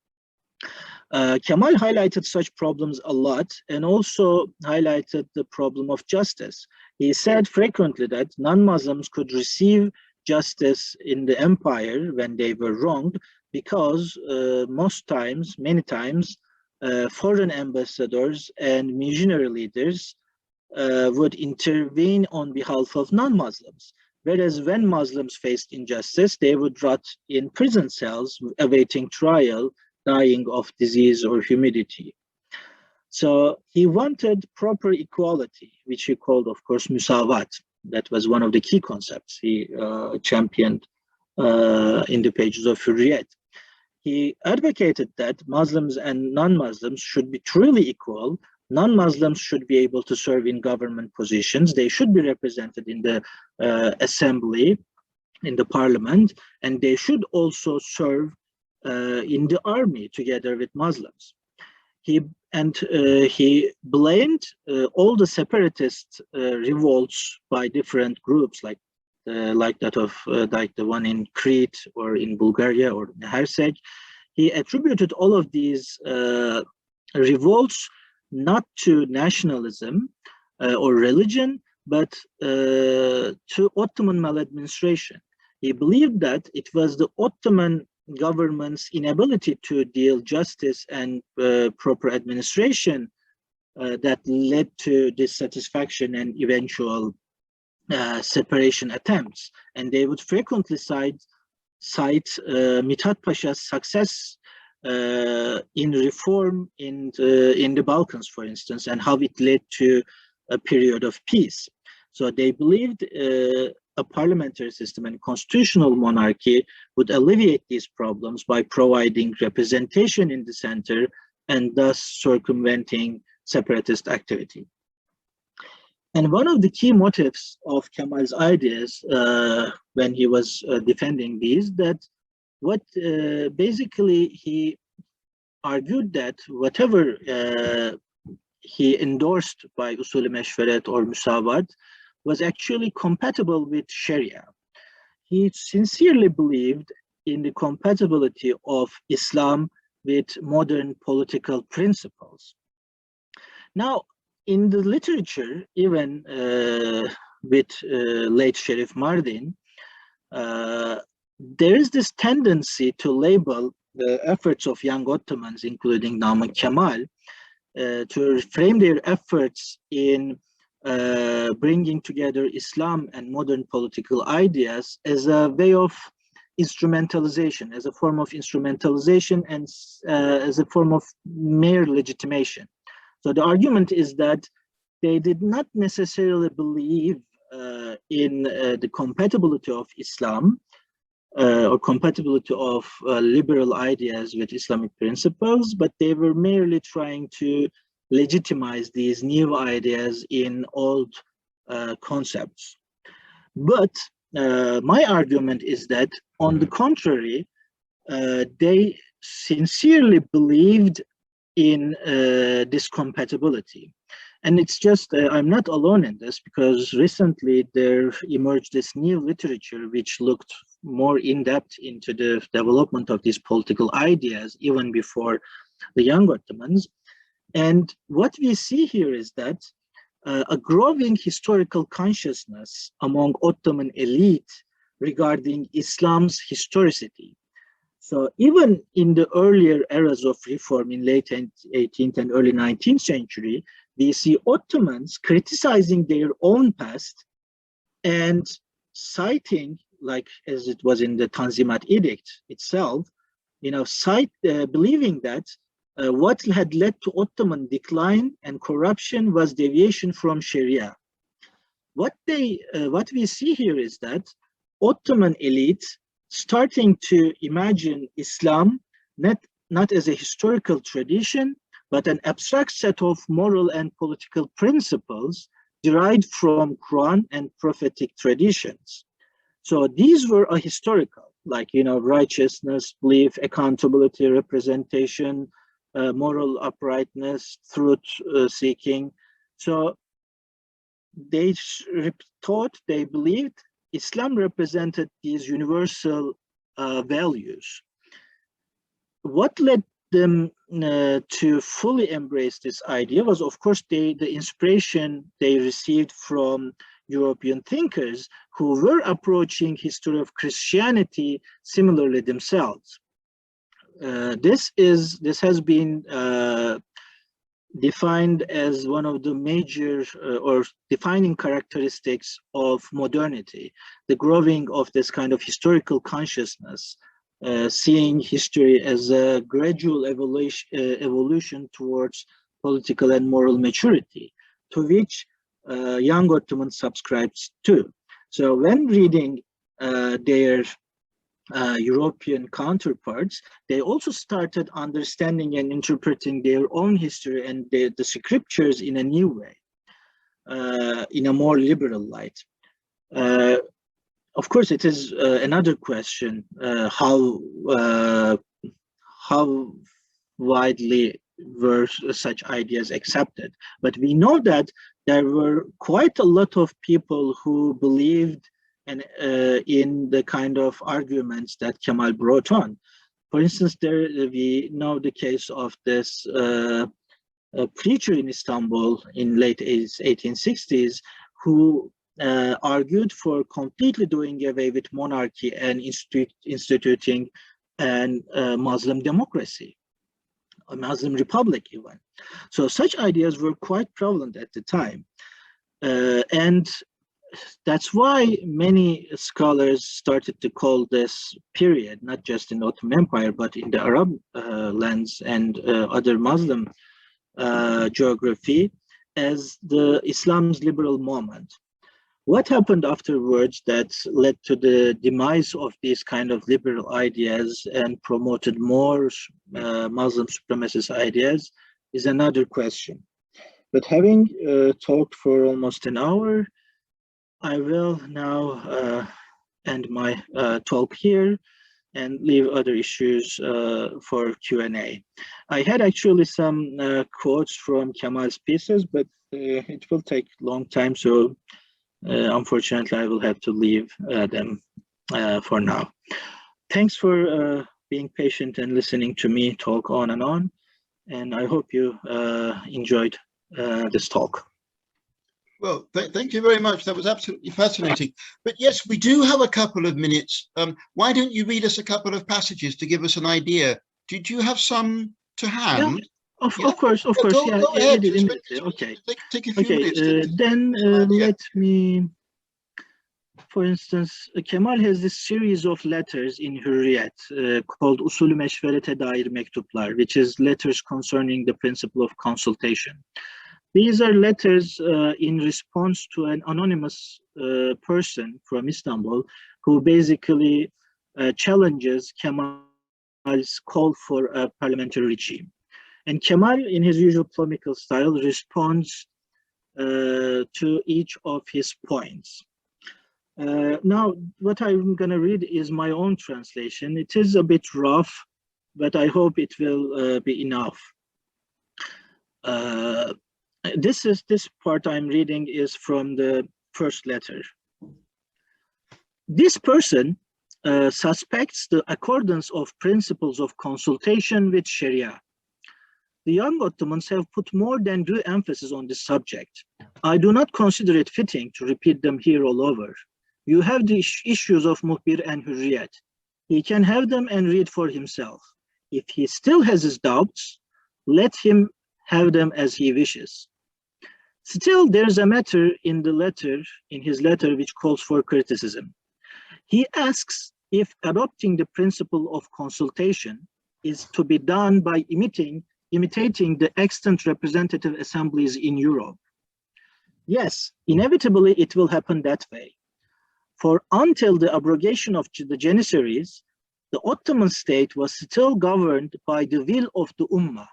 Kemal highlighted such problems a lot and also highlighted the problem of justice. He said frequently that non-Muslims could receive justice in the empire when they were wronged because many times, foreign ambassadors and missionary leaders would intervene on behalf of non-Muslims. Whereas when Muslims faced injustice, they would rot in prison cells awaiting trial, dying of disease or humidity. So he wanted proper equality, which he called, of course, musavat. That was one of the key concepts he championed in the pages of Hürriyet. He advocated that Muslims and non-Muslims should be truly equal. Non-Muslims should be able to serve in government positions. They should be represented in the assembly, in the parliament, and they should also serve in the army together with Muslims. He blamed all the separatist revolts by different groups, like that of like the one in Crete or in Bulgaria or in Hersek. He attributed all of these revolts not to nationalism or religion, but to Ottoman maladministration. He believed that it was the Ottoman government's inability to deal justice and proper administration that led to dissatisfaction and eventual separation attempts. And they would frequently cite Mithat Pasha's success in reform in the Balkans, for instance, and how it led to a period of peace. So they believed a parliamentary system and constitutional monarchy would alleviate these problems by providing representation in the center and thus circumventing separatist activity. And one of the key motives of Kemal's ideas when he was defending these, that basically he argued that whatever he endorsed by Usul-i Meşveret or Musavat was actually compatible with Sharia. He sincerely believed in the compatibility of Islam with modern political principles. Now, in the literature, even with late Sherif Mardin, there is this tendency to label the efforts of young Ottomans, including Namık Kemal, to frame their efforts in bringing together Islam and modern political ideas as a way of instrumentalization, as a form of instrumentalization and as a form of mere legitimation. So the argument is that they did not necessarily believe in the compatibility of Islam or compatibility of liberal ideas with Islamic principles, but they were merely trying to legitimize these new ideas in old concepts. But my argument is that, on the contrary, they sincerely believed in this compatibility. And it's just, I'm not alone in this, because recently there emerged this new literature which looked more in depth into the development of these political ideas, even before the young Ottomans. And what we see here is that a growing historical consciousness among Ottoman elite regarding Islam's historicity. So even in the earlier eras of reform in late 18th and early 19th century, we see Ottomans criticizing their own past and citing, like as it was in the Tanzimat Edict itself, believing that what had led to Ottoman decline and corruption was deviation from Sharia. What we see here is that Ottoman elite starting to imagine Islam not as a historical tradition, but an abstract set of moral and political principles derived from Quran and prophetic traditions. So these were historical, like, righteousness, belief, accountability, representation, moral uprightness, truth seeking. So they believed Islam represented these universal values. What led them to fully embrace this idea was, of course, the inspiration they received from European thinkers who were approaching history of Christianity similarly themselves. This has been defined as one of the major or defining characteristics of modernity, the growing of this kind of historical consciousness, seeing history as a gradual evolution towards political and moral maturity, to which young Ottomans subscribed to. So when reading their European counterparts, they also started understanding and interpreting their own history and the scriptures in a new way, in a more liberal light. Of course, it is another question how widely were such ideas accepted. But we know that there were quite a lot of people who believed in the kind of arguments that Kemal brought on. For instance, we know the case of this preacher in Istanbul in late 1860s who argued for completely doing away with monarchy and instituting a Muslim democracy, a Muslim republic even. So such ideas were quite prevalent at the time. And that's why many scholars started to call this period, not just in the Ottoman Empire, but in the Arab lands and other Muslim geography, as the Islam's liberal moment. What happened afterwards that led to the demise of these kind of liberal ideas and promoted more Muslim supremacist ideas is another question. But having talked for almost an hour, I will now end my talk here and leave other issues for Q&A. I had actually some quotes from Kemal's pieces, but it will take a long time, so unfortunately I will have to leave them for now. Thanks for being patient and listening to me talk on, and I hope you enjoyed this talk. Well, thank you very much. That was absolutely fascinating. But yes, we do have a couple of minutes. Why don't you read us a couple of passages to give us an idea? Did you have some to hand? Yeah, of course, yeah. Go ahead. Okay. Take a few minutes. Then let me, for instance, Kemal has this series of letters in Hürriyet called Usulü Meşverete Dair Mektuplar, which is letters concerning the principle of consultation. These are letters in response to an anonymous person from Istanbul who basically challenges Kemal's call for a parliamentary regime. And Kemal, in his usual polemical style, responds to each of his points. Now, what I'm going to read is my own translation. It is a bit rough, but I hope it will be enough. This part I'm reading is from the first letter. This person suspects the accordance of principles of consultation with Sharia. The young Ottomans have put more than due emphasis on this subject. I do not consider it fitting to repeat them here all over. You have the issues of Muhbir and Hürriyet. He can have them and read for himself. If he still has his doubts, let him have them as he wishes. Still, there's a matter in his letter, which calls for criticism. He asks if adopting the principle of consultation is to be done by imitating the extant representative assemblies in Europe. Yes, inevitably it will happen that way. For until the abrogation of the Janissaries, the Ottoman state was still governed by the will of the Ummah,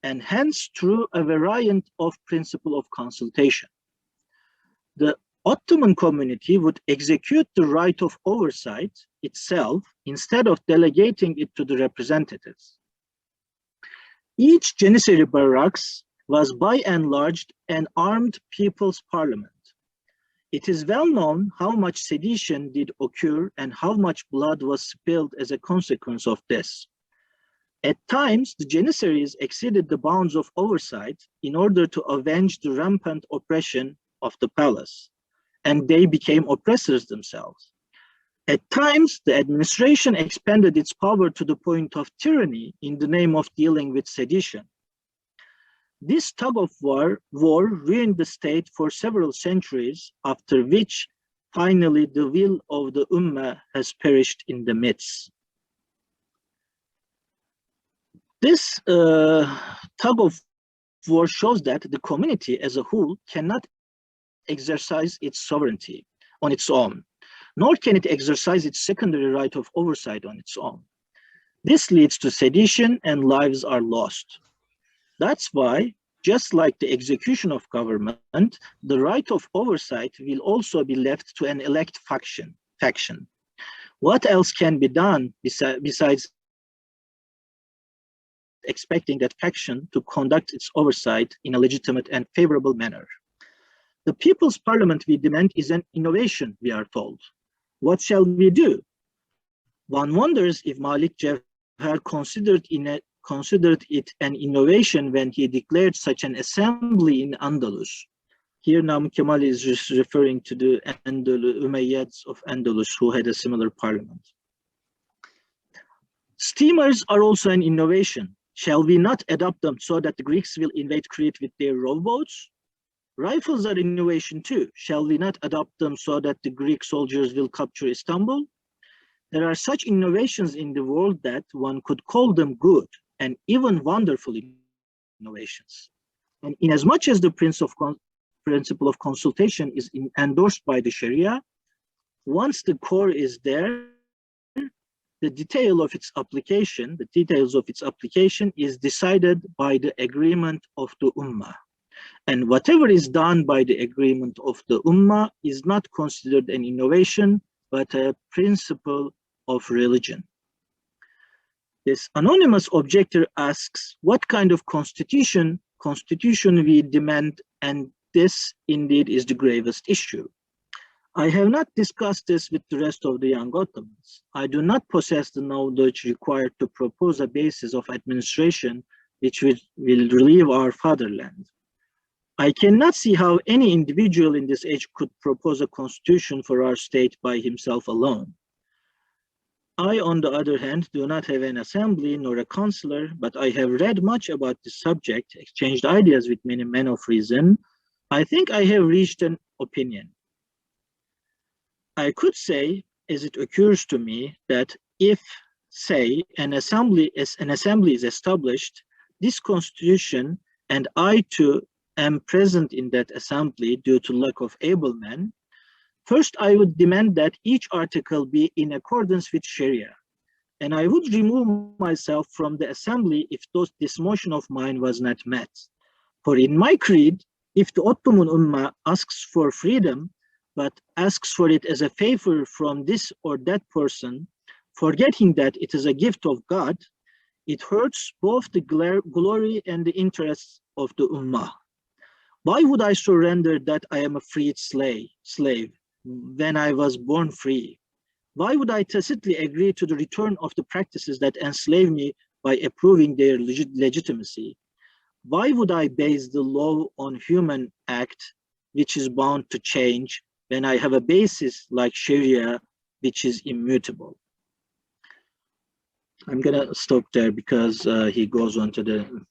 and hence through a variant of principle of consultation. The Ottoman community would execute the right of oversight itself instead of delegating it to the representatives. Each Janissary barracks was by and large an armed people's parliament. It is well known how much sedition did occur and how much blood was spilled as a consequence of this. At times, the Janissaries exceeded the bounds of oversight in order to avenge the rampant oppression of the palace, and they became oppressors themselves. At times, the administration expanded its power to the point of tyranny in the name of dealing with sedition. This tug of war ruined the state for several centuries, after which, finally, the will of the Ummah has perished in the midst. This tug of war shows that the community as a whole cannot exercise its sovereignty on its own, nor can it exercise its secondary right of oversight on its own. This leads to sedition and lives are lost. That's why, just like the execution of government, the right of oversight will also be left to an elect faction. What else can be done besides expecting that faction to conduct its oversight in a legitimate and favorable manner? The People's Parliament we demand is an innovation, we are told. What shall we do? One wonders if Malik Cevher considered it an innovation when he declared such an assembly in Andalus. Here Namık Kemal is just referring to the Umayyads of Andalus, who had a similar parliament. Steamers are also an innovation. Shall we not adopt them so that the Greeks will invade Crete with their rowboats? Rifles are innovation too. Shall we not adopt them so that the Greek soldiers will capture Istanbul? There are such innovations in the world that one could call them good and even wonderful innovations. And inasmuch as the principle of consultation is endorsed by the Sharia, once the core is there, the details of its application is decided by the agreement of the Ummah. And whatever is done by the agreement of the Ummah is not considered an innovation, but a principle of religion. This anonymous objector asks what kind of constitution we demand, and this indeed is the gravest issue. I have not discussed this with the rest of the young Ottomans. I do not possess the knowledge required to propose a basis of administration which will relieve our fatherland. I cannot see how any individual in this age could propose a constitution for our state by himself alone. I, on the other hand, do not have an assembly nor a counselor, but I have read much about this subject, exchanged ideas with many men of reason. I think I have reached an opinion. I could say, as it occurs to me, that if, say, an assembly is established, this constitution, and I too am present in that assembly due to lack of able men, First, I would demand that each article be in accordance with Sharia, and I would remove myself from the assembly if this motion of mine was not met. For in my creed, if the Ottoman Ummah asks for freedom, but asks for it as a favor from this or that person, forgetting that it is a gift of God, it hurts both the glory and the interests of the Ummah. Why would I surrender that I am a freed slave when I was born free? Why would I tacitly agree to the return of the practices that enslave me by approving their legitimacy? Why would I base the law on human act, which is bound to change, when I have a basis like Sharia, which is immutable? I'm gonna stop there because he goes on to the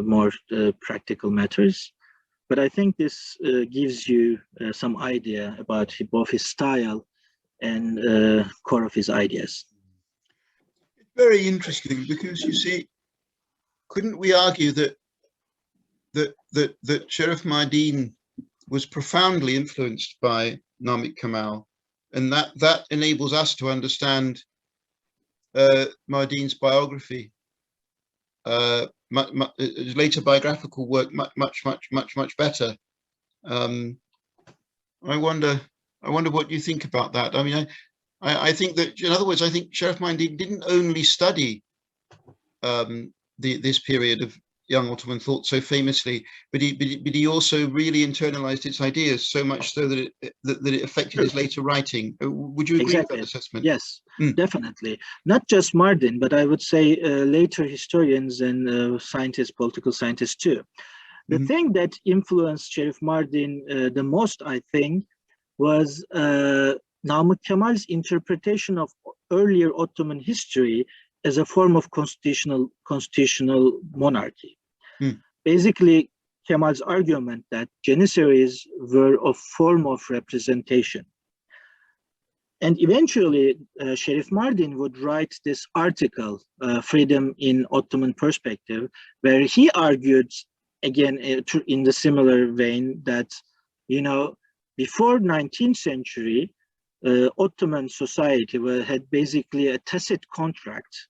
more practical matters. But I think this gives you some idea about both his style and core of his ideas. Very interesting, because you see, couldn't we argue that Sharif Mardin was profoundly influenced by Namık Kemal, and that enables us to understand Mardin's biography, his later biographical work, much better. I wonder what you think about that. I mean, I think that, in other words, I think Sharif Mardin didn't only study this period of young Ottoman thought so famously, but he also really internalized its ideas so much so that it affected his later writing. Would you agree with that assessment? Yes, definitely. Not just Mardin, but I would say later historians and scientists, political scientists too. The thing that influenced Sharif Mardin the most, I think, was Namık Kemal's interpretation of earlier Ottoman history as a form of constitutional monarchy. Basically, Kemal's argument that Janissaries were a form of representation. And eventually, Sharif Mardin would write this article, Freedom in Ottoman Perspective, where he argued, again, in the similar vein, that, you know, before 19th century, Ottoman society had basically a tacit contract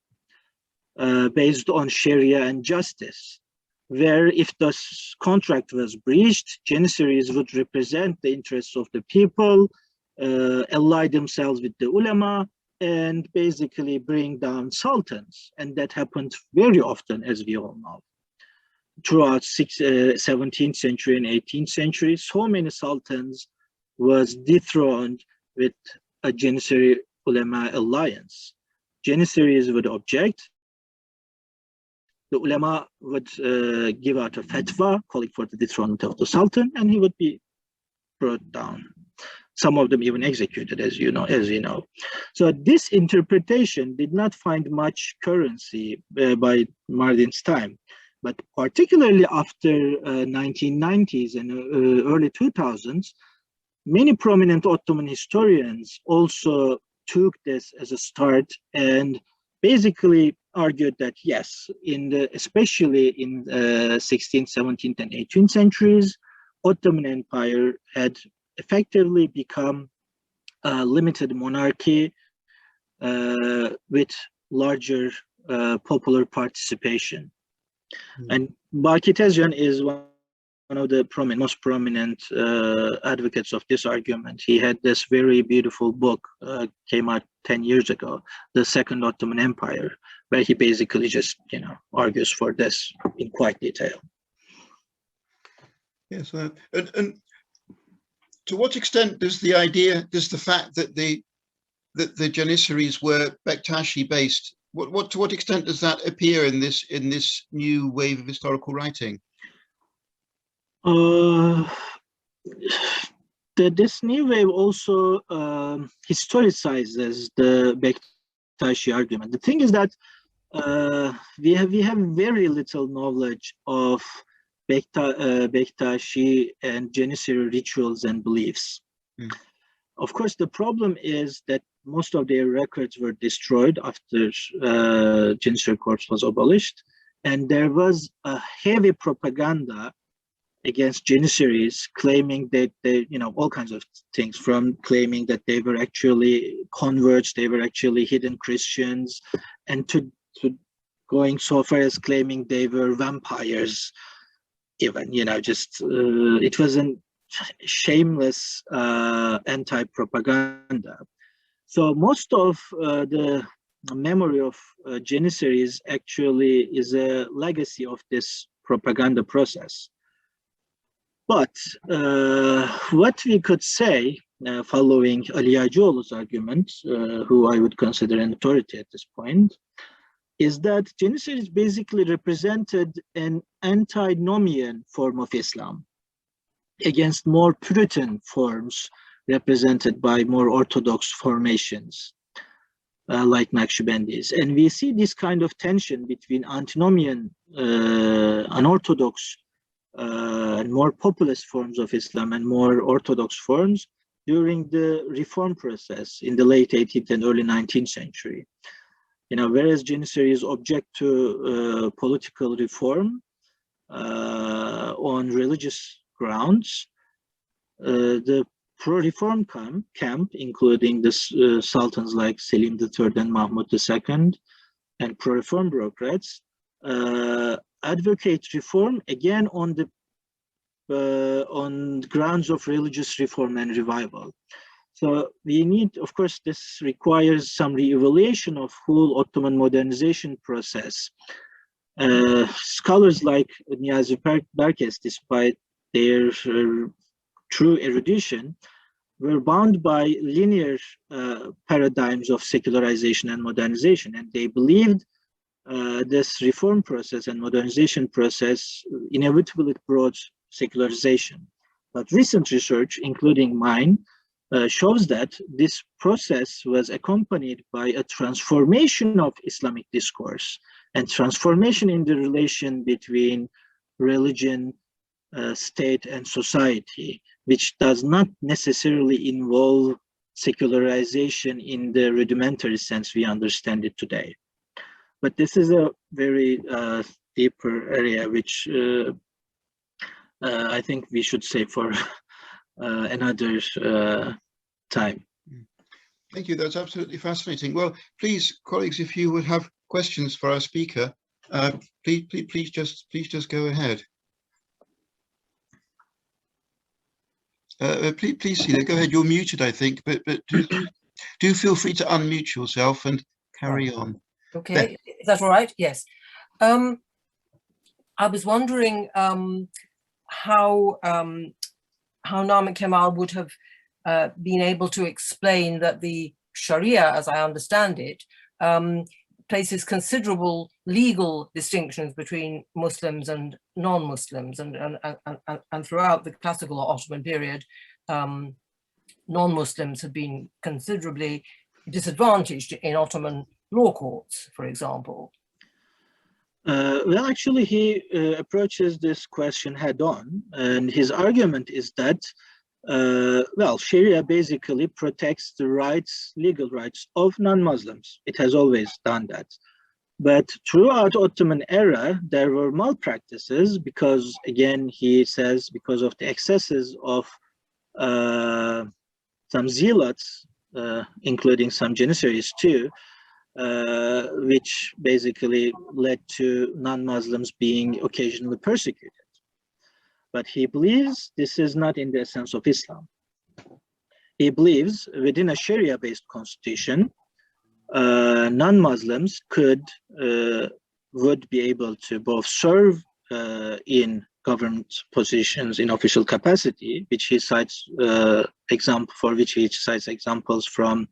based on Sharia and justice, where if the contract was breached, Janissaries would represent the interests of the people, ally themselves with the ulama, and basically bring down sultans. And that happened very often, as we all know. Throughout 17th century and 18th century, so many sultans was dethroned with a Janissary ulama alliance. Janissaries would object. The ulama would give out a fatwa calling for the dethronement of the sultan, and he would be brought down. Some of them even executed, as you know. So this interpretation did not find much currency by Mardin's time, but particularly after 1990s and early 2000s, many prominent Ottoman historians also took this as a start and basically argued that yes, especially in 16th, 17th, and 18th centuries, Ottoman Empire had effectively become a limited monarchy with larger popular participation. And Baki Tezcan is one of the most prominent advocates of this argument. He had this very beautiful book, came out 10 years ago, The Second Ottoman Empire, where he basically just, argues for this in quite detail. Yes, and to what extent does the fact that the Janissaries were Bektashi based, to what extent does that appear in this new wave of historical writing? This new wave also historicizes the Bektashi argument. The thing is that we have very little knowledge of Bektashi and Janissary rituals and beliefs. Of course, the problem is that most of their records were destroyed after Janissary Corps was abolished, and there was a heavy propaganda against Janissaries, claiming that they, all kinds of things, from claiming that they were actually converts, they were actually hidden Christians, and to going so far as claiming they were vampires, even, it was a shameless anti-propaganda. So most of the memory of Janissaries actually is a legacy of this propaganda process. But what we could say, following Ali Hacıoğlu's argument, who I would consider an authority at this point, is that Janissaries basically represented an antinomian form of Islam against more Puritan forms represented by more Orthodox formations, like Naqshbandis. And we see this kind of tension between antinomian, unorthodox, and more populist forms of Islam and more Orthodox forms during the reform process in the late 18th and early 19th century. Whereas Janissaries object to political reform on religious grounds, the pro-reform camp, including the sultans like Selim III and Mahmud II, and pro-reform bureaucrats, advocate reform again on grounds of religious reform and revival. So we need, of course, this requires some re-evaluation of whole Ottoman modernization process. Scholars like Niyazi Berkes, despite their true erudition, were bound by linear paradigms of secularization and modernization, and they believed this reform process and modernization process inevitably brought secularization. But recent research, including mine, shows that this process was accompanied by a transformation of Islamic discourse and transformation in the relation between religion, state, and society, which does not necessarily involve secularization in the rudimentary sense we understand it today. But this is a very deeper area, which I think we should save for another time. Thank you. That's absolutely fascinating. Well, please, colleagues, if you would have questions for our speaker, please just go ahead. Please, Sila, go ahead. You're muted, I think, but do feel free to unmute yourself and carry on. Okay, is that all right? Yes. I was wondering how Namık Kemal would have been able to explain that the Sharia, as I understand it, places considerable legal distinctions between Muslims and non-Muslims, and throughout the classical Ottoman period, non-Muslims have been considerably disadvantaged in Ottoman law courts, for example. Well, actually, he approaches this question head-on, and his argument is that, well, Sharia basically protects the rights, legal rights of non-Muslims. It has always done that. But throughout Ottoman era, there were malpractices because, again, he says, because of the excesses of some zealots, including some Janissaries too, which basically led to non-Muslims being occasionally persecuted. But he believes this is not in the essence of Islam. He believes within a Sharia-based constitution, non-Muslims would be able to both serve in government positions in official capacity, which he cites examples from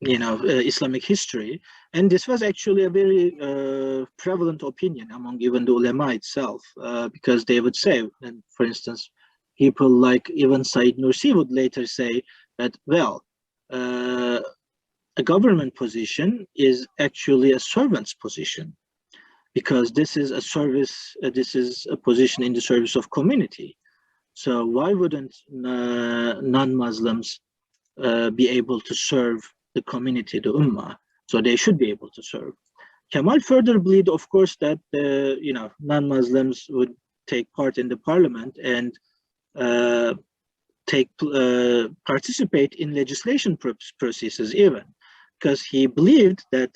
Islamic history. And this was actually a very prevalent opinion among even the ulama itself, because they would say, and for instance, people like even Said Nursi would later say that, well, a government position is actually a servant's position, because this is a service, this is a position in the service of community. So why wouldn't non-Muslims be able to serve the community, the ummah? So they should be able to serve. Kemal further believed, of course, that non-Muslims would take part in the parliament and participate in legislation processes even, because he believed that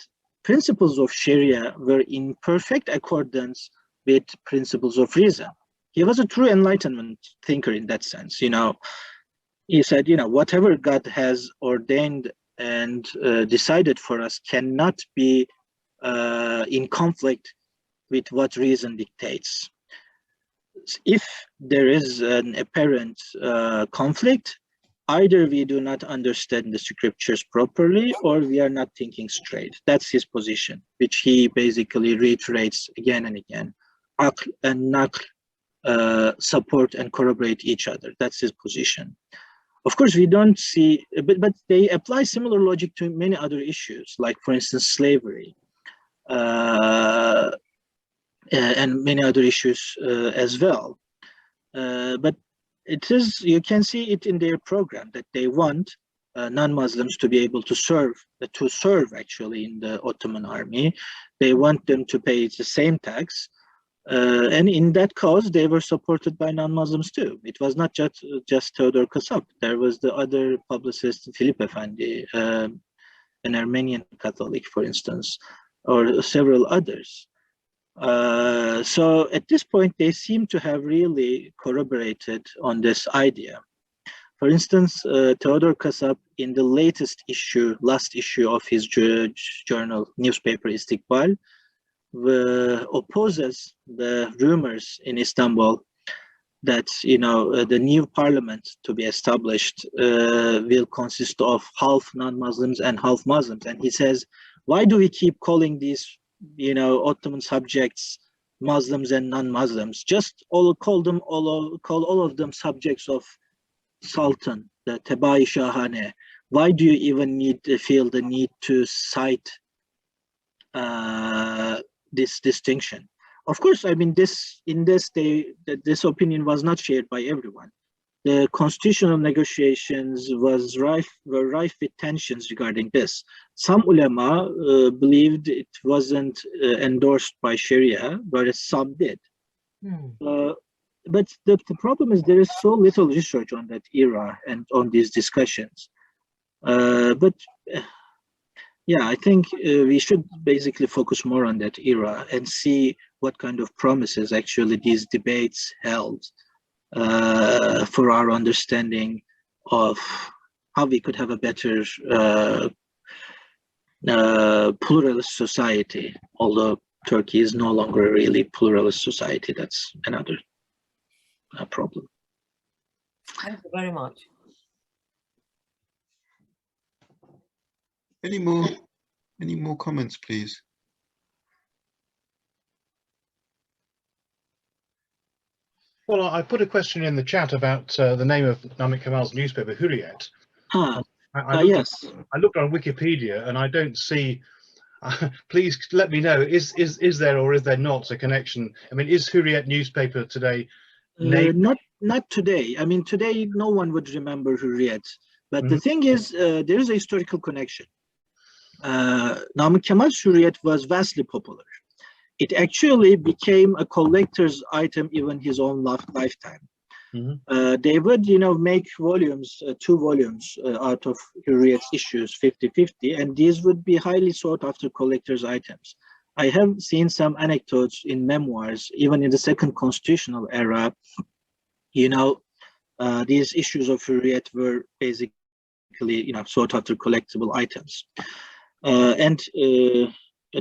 principles of Sharia were in perfect accordance with principles of reason. He was a true Enlightenment thinker in that sense. He said, whatever God has ordained and decided for us cannot be in conflict with what reason dictates. If there is an apparent conflict, either we do not understand the scriptures properly or we are not thinking straight. That's his position, which he basically reiterates again and again. Aql and naql support and corroborate each other. That's his position. Of course, we don't see, but they apply similar logic to many other issues, like, for instance, slavery. And many other issues as well. But you can see it in their program that they want non-Muslims to be able to serve actually in the Ottoman army. They want them to pay the same tax. And in that cause, they were supported by non-Muslims too. It was not just Theodor Kasap. There was the other publicist, Philip Efendi, an Armenian Catholic, for instance, or several others. So at this point, they seem to have really corroborated on this idea. For instance, Theodor Kasap, in the last issue of his journal, newspaper Istiqbal, opposes the rumors in Istanbul that the new parliament to be established will consist of half non-Muslims and half Muslims. And he says, why do we keep calling these Ottoman subjects Muslims and non-Muslims? Just call all of them subjects of Sultan, the Tebai Shahane. Why do you even feel the need to cite this distinction? Of course, I mean, this opinion was not shared by everyone. The constitutional negotiations were rife with tensions regarding this. Some ulama believed it wasn't endorsed by Sharia, whereas some did. But the problem is there is so little research on that era and on these discussions. But yeah, I think we should basically focus more on that era and see what kind of promises actually these debates held for our understanding of how we could have a better pluralist society, although Turkey is no longer a really pluralist society. That's another problem. Thank you very much. Any more comments, please? Well, I put a question in the chat about the name of Namık Kemal's newspaper, Hürriyet. Yes. I looked on Wikipedia and I don't see. Please let me know. Is there or is there not a connection? I mean, is Hürriyet newspaper today? Not today. I mean, today no one would remember Hürriyet. But the thing is, there is a historical connection. Namık Kemal's Hürriyet was vastly popular. It actually became a collector's item even his own lifetime. They would, make volumes, 2 volumes out of Hürriyet's issues, 50-50, and these would be highly sought after collector's items. I have seen some anecdotes in memoirs, even in the second constitutional era, these issues of Hürriyet were basically, sought after collectible items. And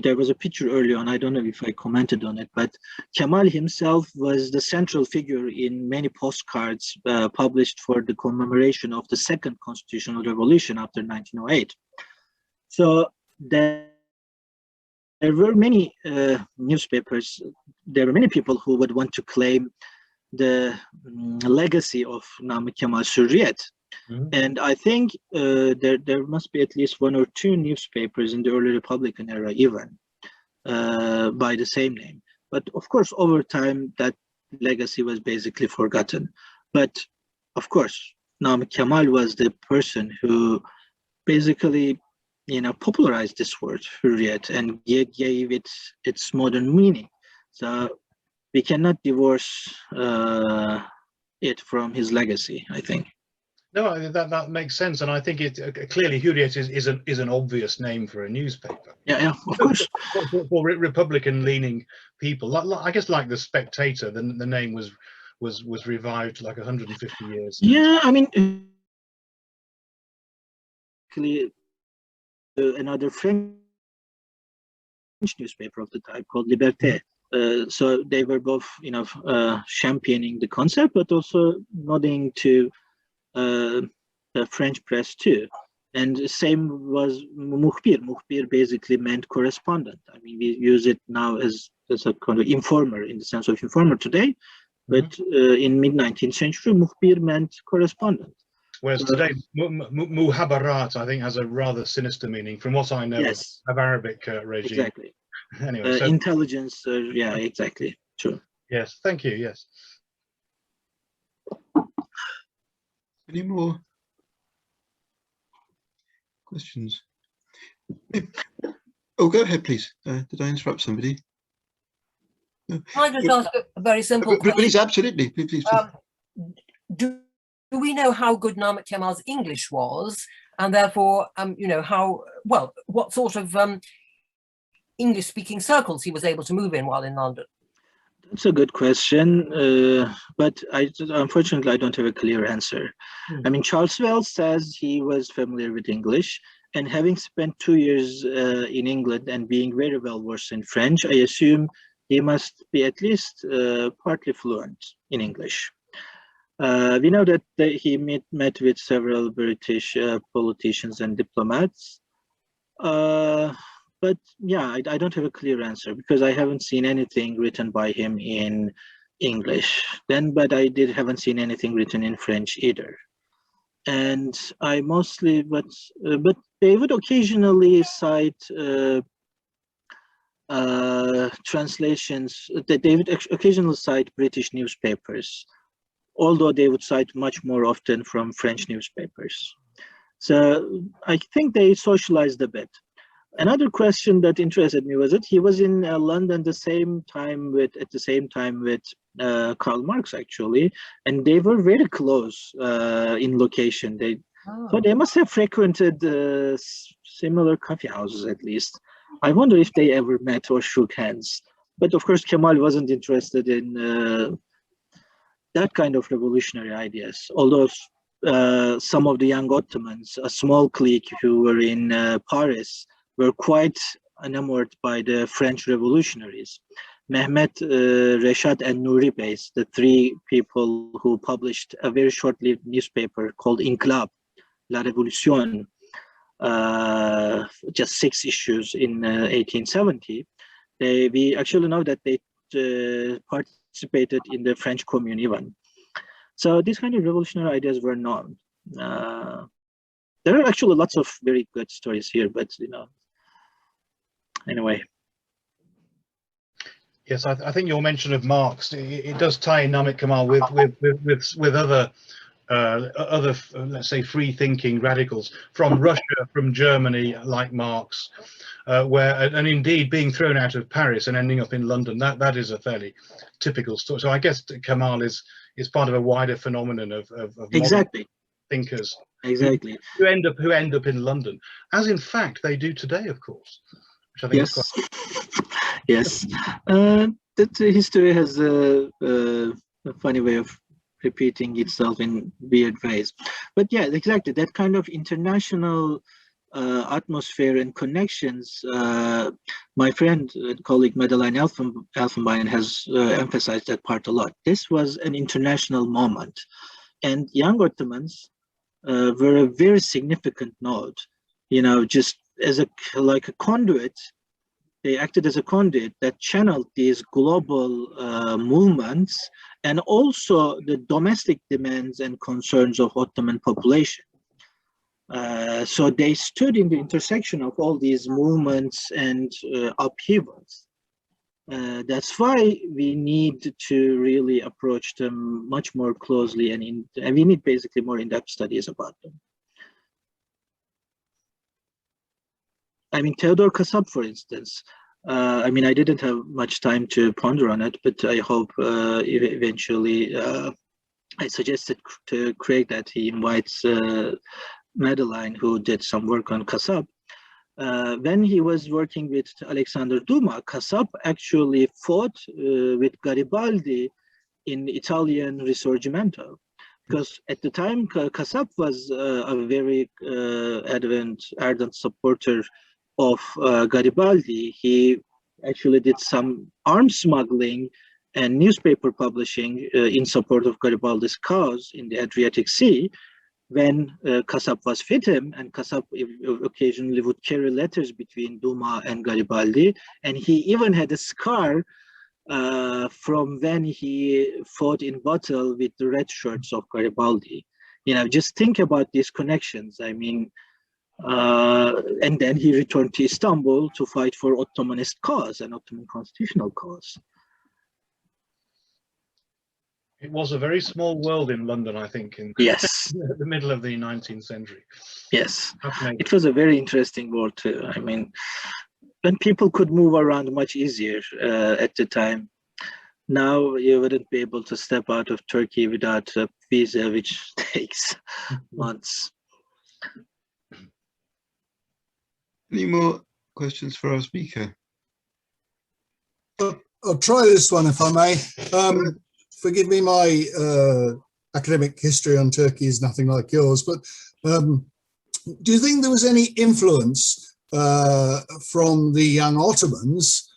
there was a picture earlier on, I don't know if I commented on it, but Kemal himself was the central figure in many postcards published for the commemoration of the second constitutional revolution after 1908. So there were many newspapers, there were many people who would want to claim the legacy of Namık Kemal's Hürriyet. And I think there must be at least 1 or 2 newspapers in the early Republican era even by the same name. But of course, over time, that legacy was basically forgotten. But of course, Namık Kemal was the person who basically popularized this word hürriyet and gave it its modern meaning. So we cannot divorce it from his legacy, I think. No, that makes sense, and I think it clearly Hürriyet is an obvious name for a newspaper. Yeah, of course. For Republican-leaning people, I guess, like the Spectator, the name was revived like 150 years. Yeah, I mean, another French newspaper of the time called Liberté. So they were both, championing the concept, but also nodding to the French press too. And the same was muhbir. Muhbir basically meant correspondent. I mean, we use it now as a kind of informer, in the sense of informer today, but in mid-19th century, muhbir meant correspondent. Whereas today, muhabarat, I think, has a rather sinister meaning, from what I know of Arabic regime. Exactly. Anyway, so, intelligence, yeah, exactly, true. Yes, thank you, yes. Any more questions? Oh, go ahead, please. Did I interrupt somebody? Can I just ask a very simple question? Please, absolutely. Please. Do we know how good Namık Kemal's English was, and therefore, what sort of English-speaking circles he was able to move in while in London? That's a good question, but unfortunately, I don't have a clear answer. I mean, Charles Wells says he was familiar with English, and having spent 2 years in England and being very well versed in French, I assume he must be at least partly fluent in English. We know that he met with several British politicians and diplomats. But yeah, I don't have a clear answer because I haven't seen anything written by him in English but I haven't seen anything written in French either. And I mostly, but they would occasionally cite translations. They would occasionally cite British newspapers, although they would cite much more often from French newspapers. So I think they socialized a bit. Another question that interested me was that he was in London at the same time with Karl Marx, actually, and they were very close in location. So they must have frequented similar coffee houses at least. I wonder if they ever met or shook hands. But of course, Kemal wasn't interested in that kind of revolutionary ideas. Although some of the young Ottomans, a small clique who were in Paris, were quite enamored by the French revolutionaries. Mehmet, Reşat, and Nuri Beys, the three people who published a very short-lived newspaper called Inqilab, La Révolution, just 6 issues in 1870. We actually know that they participated in the French Commune even. So these kind of revolutionary ideas were known. There are actually lots of very good stories here, but anyway. Yes, I think your mention of Marx, it does tie in Namık Kemal with other let's say free-thinking radicals from Russia, from Germany, like Marx, and indeed being thrown out of Paris and ending up in London. That is a fairly typical story. So I guess Kemal is part of a wider phenomenon of exactly thinkers. Exactly. Who end up in London, as in fact they do today, of course. Which I think is quite... Yes. That history has a funny way of repeating itself in weird ways. But yeah, exactly. That kind of international atmosphere and connections, my friend and colleague Madeleine Elfenbein has emphasized that part a lot. This was an international moment. And young Ottomans were a very significant node, just as a conduit. They acted as a conduit that channeled these global movements and also the domestic demands and concerns of Ottoman population. So they stood in the intersection of all these movements and upheavals. That's why we need to really approach them much more closely, and we need basically more in-depth studies about them. I mean, Theodor Kasap, for instance, I mean, I didn't have much time to ponder on it, but I hope eventually I suggested to Craig that he invites Madeline, who did some work on Kasap. When he was working with Alexander Dumas, Kasap actually fought with Garibaldi in Italian Risorgimento, because at the time Kasap was a very ardent supporter of Garibaldi. He actually did some arms smuggling and newspaper publishing in support of Garibaldi's cause in the Adriatic Sea. When Kasap was with him, and Kasap occasionally would carry letters between Dumas and Garibaldi, and he even had a scar from when he fought in battle with the red shirts of Garibaldi. You know, just think about these connections. I mean, and then he returned to Istanbul to fight for Ottomanist cause, an Ottoman constitutional cause. It was a very small world in London, I think, in Yes. the middle of the 19th century. Yes, it was a very interesting world too. I mean, when people could move around much easier at the time. Now you wouldn't be able to step out of Turkey without a visa, which takes months. Any more questions for our speaker? I'll try this one if I may. Forgive me, my academic history on Turkey is nothing like yours, but do you think there was any influence from the young Ottomans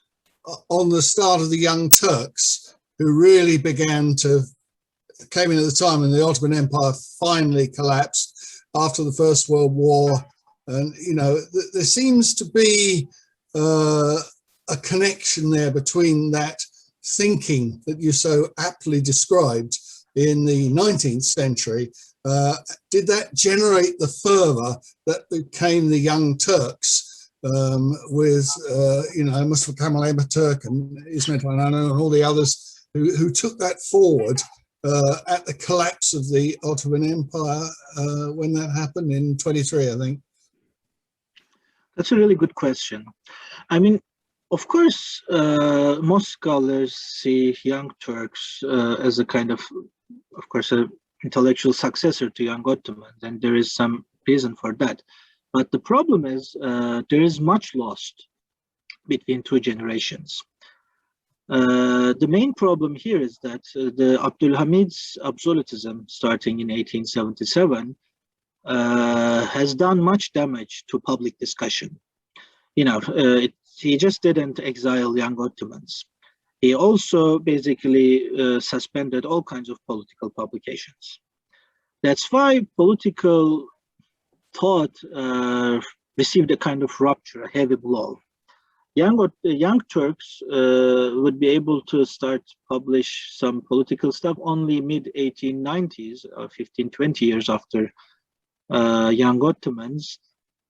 on the start of the Young Turks, who really came in at the time when the Ottoman Empire finally collapsed after the First World War? And, you know, there seems to be a connection there between that thinking that you so aptly described in the 19th century. Did that generate the fervor that became the Young Turks with, you know, Mustafa Kemal Atatürk and İsmet İnönü and all the others who took that forward at the collapse of the Ottoman Empire when that happened in 23, I think? That's a really good question. I mean, of course, most scholars see Young Turks as a kind of course, an intellectual successor to Young Ottomans, and there is some reason for that. But the problem is there is much lost between two generations. The main problem here is that the Abdülhamid's absolutism, starting in 1877, has done much damage to public discussion. You know, he just didn't exile Young Ottomans. He also basically suspended all kinds of political publications. That's why political thought received a kind of rupture, a heavy blow. Young Turks would be able to start publish some political stuff only mid-1890s, 15, 20 years after Young Ottomans.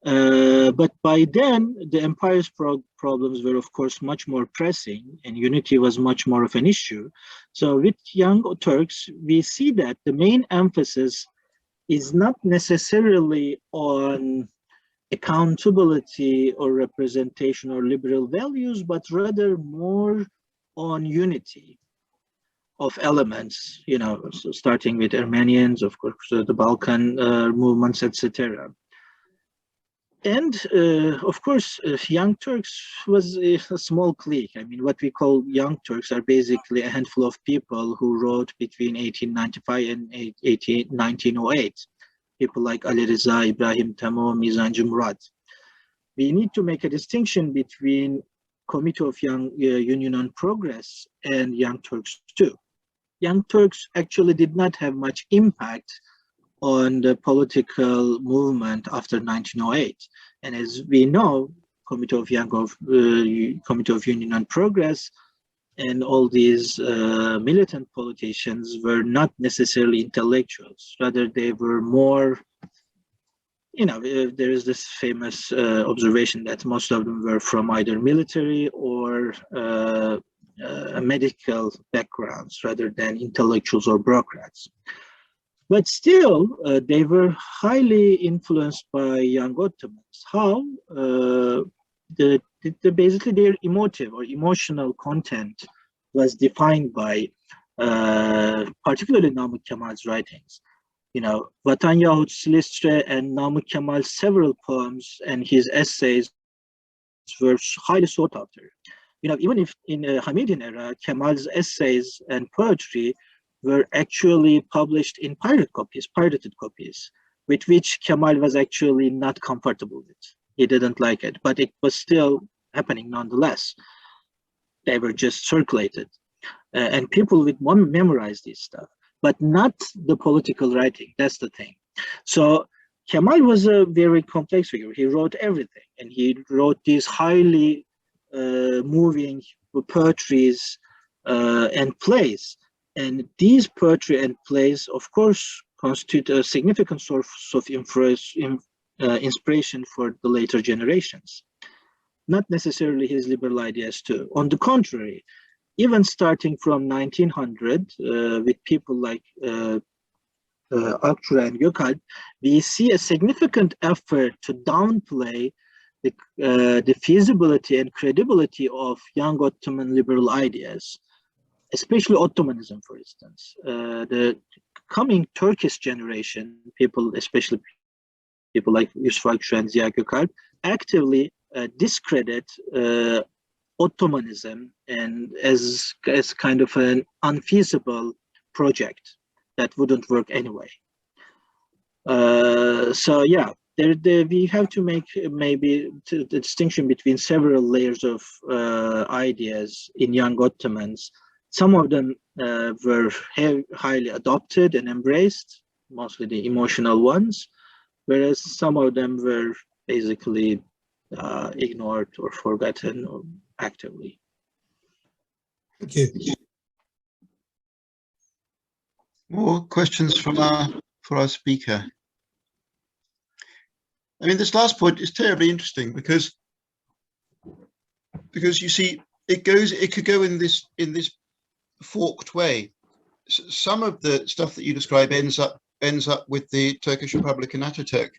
But by then, the empire's problems were, of course, much more pressing, and unity was much more of an issue. So with Young Turks, we see that the main emphasis is not necessarily on accountability or representation or liberal values, but rather more on unity of elements, you know, so starting with Armenians, of course, the Balkan movements, etc. And of course, Young Turks was a small clique. I mean, what we call Young Turks are basically a handful of people who wrote between 1895 and 1908. People like Ali Reza, Ibrahim Tamo, Mizancı Murat. We need to make a distinction between Committee of Young Union on Progress and Young Turks too. Young Turks actually did not have much impact on the political movement after 1908. And as we know, Committee of Union on Progress and all these militant politicians were not necessarily intellectuals. Rather, they were more, you know, there is this famous observation that most of them were from either military or medical backgrounds rather than intellectuals or bureaucrats. But still, they were highly influenced by Young Ottomans. How? basically their emotive or emotional content was defined by particularly Namık Kemal's writings. You know, Vatan Yahut Silistre and Namık Kemal's several poems and his essays were highly sought after. You know, even if in the Hamidian era, Kemal's essays and poetry were actually published in pirated copies, with which Kemal was actually not comfortable with. He didn't like it, but it was still happening nonetheless. They were just circulated. And people would memorize this stuff, but not the political writing. That's the thing. So Kemal was a very complex figure. He wrote everything, and he wrote these highly moving poetries and plays. And these poetry and plays, of course, constitute a significant source of inspiration for the later generations. Not necessarily his liberal ideas too. On the contrary, even starting from 1900, with people like Akçura and Gökalp, we see a significant effort to downplay the feasibility and credibility of young Ottoman liberal ideas, especially Ottomanism, for instance. The coming Turkish generation, people, especially people like Yusuf Akçura and Ziya Gökalp, actively discredit Ottomanism and as kind of an unfeasible project that wouldn't work anyway. So yeah, we have to make maybe the distinction between several layers of ideas in young Ottomans. Some of them were highly adopted and embraced, mostly the emotional ones, whereas some of them were basically ignored or forgotten or actively. Thank you. More questions from our speaker. I mean, this last point is terribly interesting because you see, it could go in this forked way. Some of the stuff that you describe ends up with the Turkish Republic and Ataturk,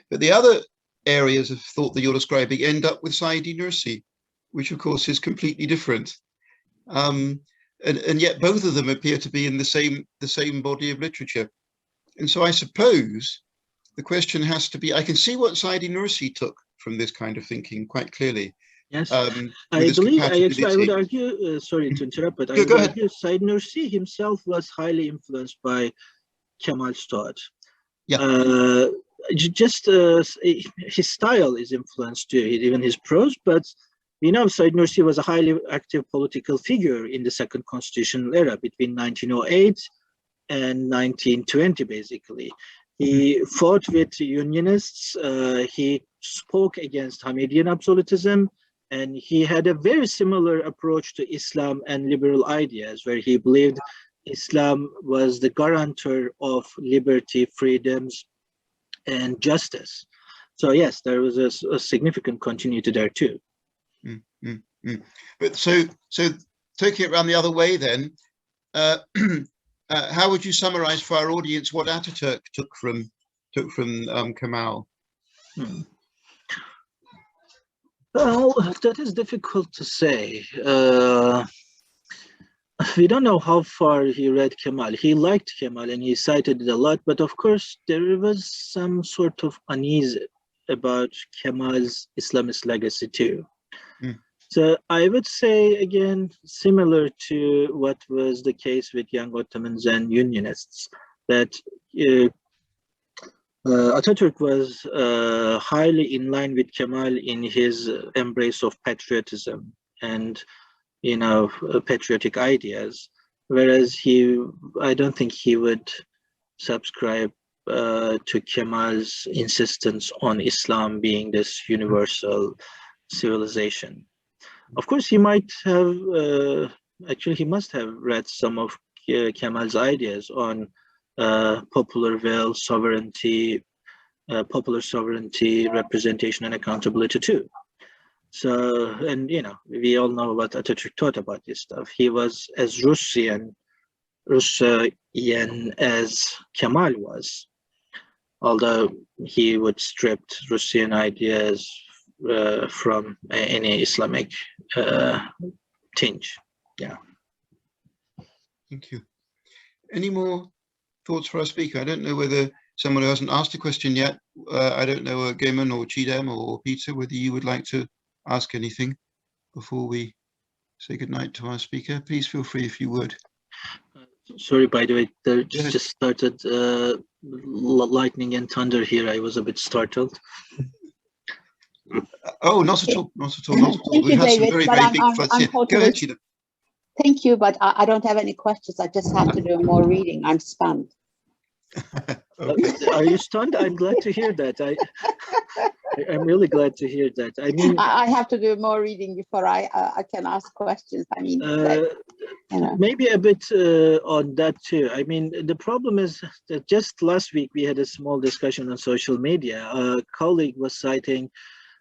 but the other areas of thought that you're describing end up with Saidi Nursi, which of course is completely different. And yet both of them appear to be in the same body of literature. And so I suppose the question has to be, I can see what Saidi Nursi took from this kind of thinking quite clearly. Yes, I believe, I would argue, sorry to interrupt, but I would argue Said Nursi himself was highly influenced by Kemal's thought. Yeah. Just his style is influenced too, even his prose, but we know Said Nursi was a highly active political figure in the second constitutional era between 1908 and 1920, basically. He fought with unionists, he spoke against Hamidian absolutism, and he had a very similar approach to Islam and liberal ideas, where he believed Islam was the guarantor of liberty, freedoms, and justice. So yes, there was a significant continuity there too. But so taking it around the other way then, how would you summarize for our audience what Ataturk took from Kemal? Well, that is difficult to say. We don't know how far he read Kemal. He liked Kemal and he cited it a lot, but of course there was some sort of unease about Kemal's Islamist legacy too. So I would say, again, similar to what was the case with young Ottomans and Unionists, that Ataturk was highly in line with Kemal in his embrace of patriotism and, you know, patriotic ideas, whereas I don't think he would subscribe to Kemal's insistence on Islam being this universal civilization. Of course, he might have, actually, he must have read some of Kemal's ideas on popular will, sovereignty, popular sovereignty, representation, and accountability too. So, and you know, we all know what Ataturk thought about this stuff. He was as Russian as Kemal was, although he would strip Russian ideas from any Islamic tinge. Yeah. Thank you. Any more thoughts for our speaker? I don't know whether someone who hasn't asked a question yet, I don't know, Gaiman or Chidam or Peter, whether you would like to ask anything before we say goodnight to our speaker. Please feel free if you would. Sorry, by the way, there Yes. just started lightning and thunder here. I was a bit startled. Oh, not at all, not at all, not at all. Thank We've you, had some David, very, but very I'm- big I'm- floods I'm here. Go totally- ahead, Chidam. Thank you, but I don't have any questions. I just have to do more reading. I'm stunned. Okay. Are you stunned? I'm glad to hear that. I'm really glad to hear that. I mean, I have to do more reading before I can ask questions. I mean, you know. maybe a bit on that too. I mean, the problem is that just last week we had a small discussion on social media. A colleague was citing,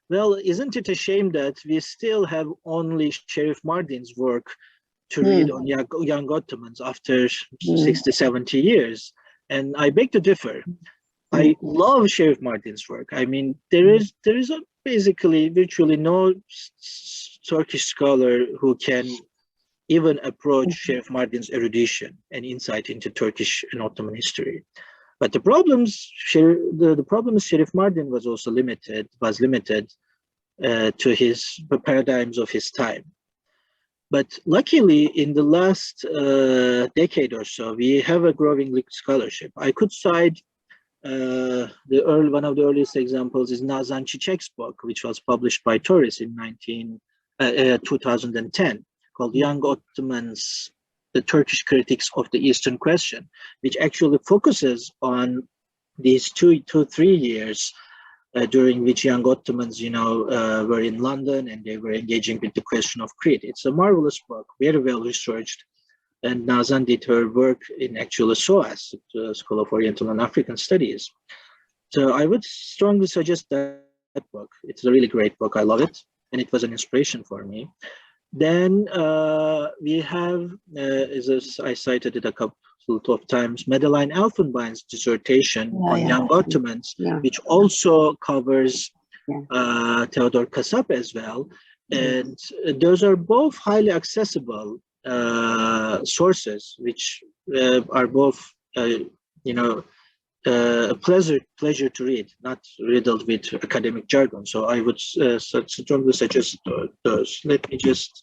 well, isn't it a shame that we still have only Sheriff Mardin's work to read on young Ottomans after 60, 70 years? And I beg to differ. I love Sheriff Mardin's work. I mean, there is basically virtually no Turkish scholar who can even approach Sheriff Mardin's erudition and insight into Turkish and Ottoman history. But the problem is Sheriff Mardin was also limited to his paradigms of his time. But luckily, in the last decade or so, we have a growing scholarship. I could cite one of the earliest examples is Nazan Çiçek's book, which was published by Torres in 2010, called Young Ottomans, the Turkish Critics of the Eastern Question, which actually focuses on these 3 years during which young Ottomans, were in London and they were engaging with the question of Crete. It's a marvelous book, very well researched. And Nazan did her work in actual SOAS, the School of Oriental and African Studies. So I would strongly suggest that book. It's a really great book. I love it. And it was an inspiration for me. Then we have, as I cited it a couple of times, Madeline Elfenbein's dissertation on young Ottomans, which also covers Theodor Kasap as well. And those are both highly accessible sources, which are both, a pleasure to read, not riddled with academic jargon. So I would strongly suggest those. Let me just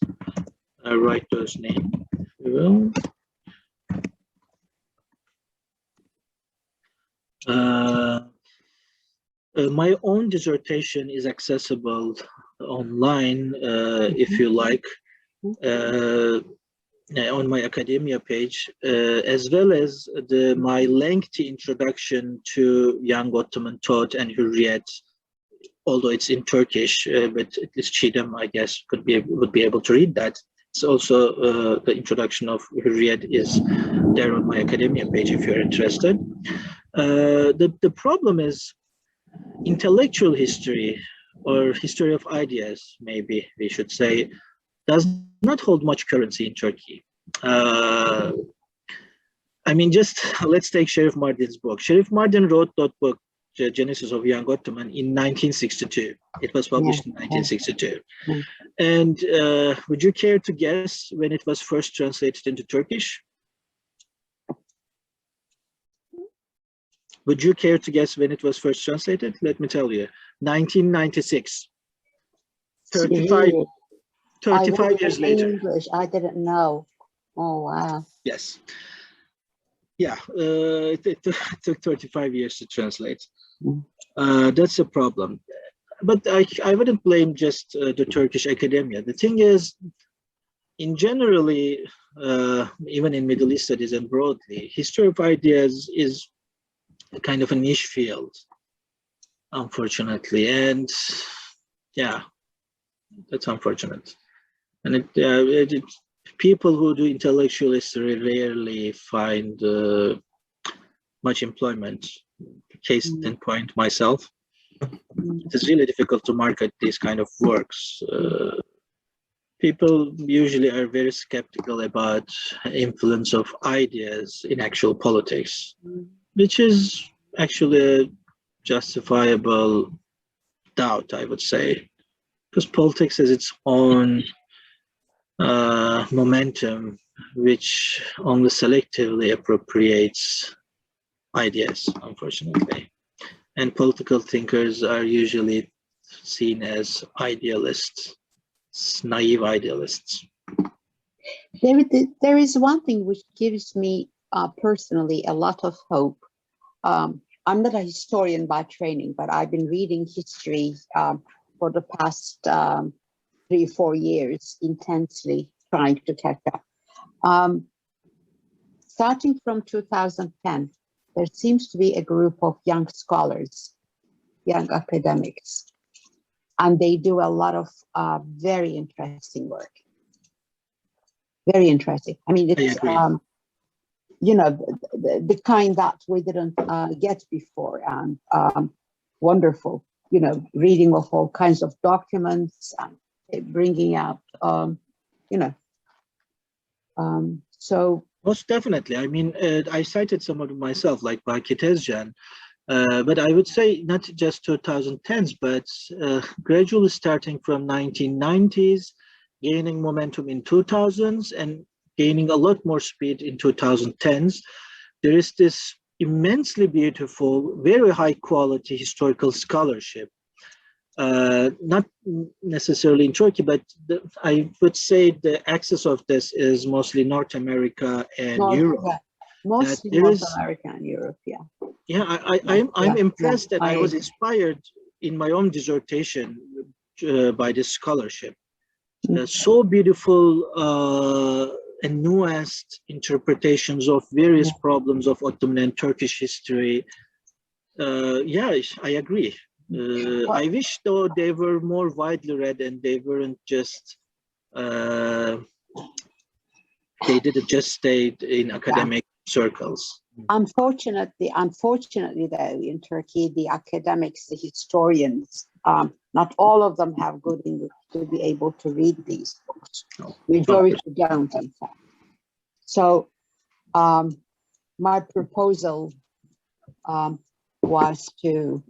write those names. My own dissertation is accessible online, if you like, on my academia page, as well as my lengthy introduction to young Ottoman thought and Hürriyet, although it's in Turkish, but at least Chidam, I guess, would be able to read that. It's also the introduction of Hürriyet is there on my academia page if you're interested. The problem is intellectual history, or history of ideas, maybe we should say, does not hold much currency in Turkey. I mean, just let's take Sheriff Mardin's book. Sheriff Mardin wrote that book, The Genesis of Young Ottoman, in 1962. It was published in 1962. And would you care to guess when it was first translated into Turkish? Would you care to guess when it was first translated? Let me tell you, 1996. 35 years later. English, I didn't know. Oh, wow. Yes. Yeah, it took 35 years to translate. That's a problem. But I wouldn't blame just the Turkish academia. The thing is, in generally, even in Middle East studies and broadly, history of ideas is a kind of a niche field, unfortunately. And yeah, that's unfortunate. And people who do intellectual history rarely find much employment. Case in point, myself. It's really difficult to market these kind of works. People usually are very skeptical about influence of ideas in actual politics, which is actually a justifiable doubt, I would say. because politics has its own momentum, which only selectively appropriates ideas, unfortunately. And political thinkers are usually seen as idealists, naive idealists. David, there is one thing which gives me personally a lot of hope. I'm not a historian by training, but I've been reading history for the past 3-4 years, intensely trying to catch up. Starting from 2010, there seems to be a group of young scholars, young academics, and they do a lot of very interesting work. Very interesting. I mean, it's you know, the kind that we didn't get before, and wonderful. You know, reading of all kinds of documents and bringing out, you know. So most definitely. I mean, I cited some of them myself, like Baki Tezcan, but I would say not just 2010s, but gradually starting from 1990s, gaining momentum in 2000s, and gaining a lot more speed in 2010s. There is this immensely beautiful, very high quality historical scholarship. Not necessarily in Turkey, but I would say the access of this is mostly North America and Europe. Mostly North America and Europe, yeah. Yeah, I'm impressed that I was inspired in my own dissertation by this scholarship. So beautiful and nuanced interpretations of various problems of Ottoman and Turkish history. Yeah, I agree. I wish though they were more widely read and they weren't just they didn't just stay in academic circles. Unfortunately though, in Turkey, the academics, the historians, not all of them have good English to be able to read these books. Majority don't, in fact. So my proposal was to,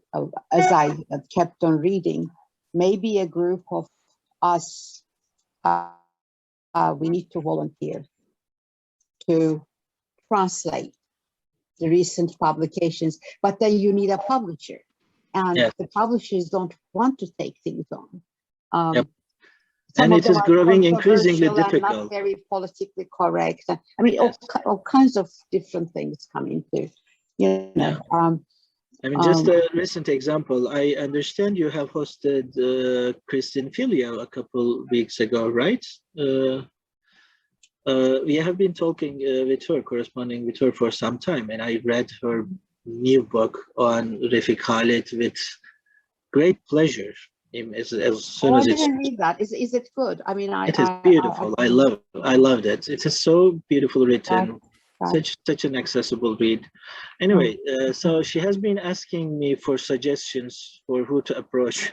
as I kept on reading, maybe a group of us, we need to volunteer to translate the recent publications, but then you need a publisher, and the publishers don't want to take things on. Yep. And it is growing increasingly difficult. Not very politically correct. I mean, all kinds of different things come into, you know. I mean, just a recent example, I understand you have hosted Christine Filio a couple weeks ago, right? We have been talking with her, corresponding with her for some time, and I read her new book on Refik Halit with great pleasure. As soon as I didn't read that. Is it good? I mean, it is beautiful. I loved it. It is so beautiful written. Such an accessible read. Anyway, so she has been asking me for suggestions for who to approach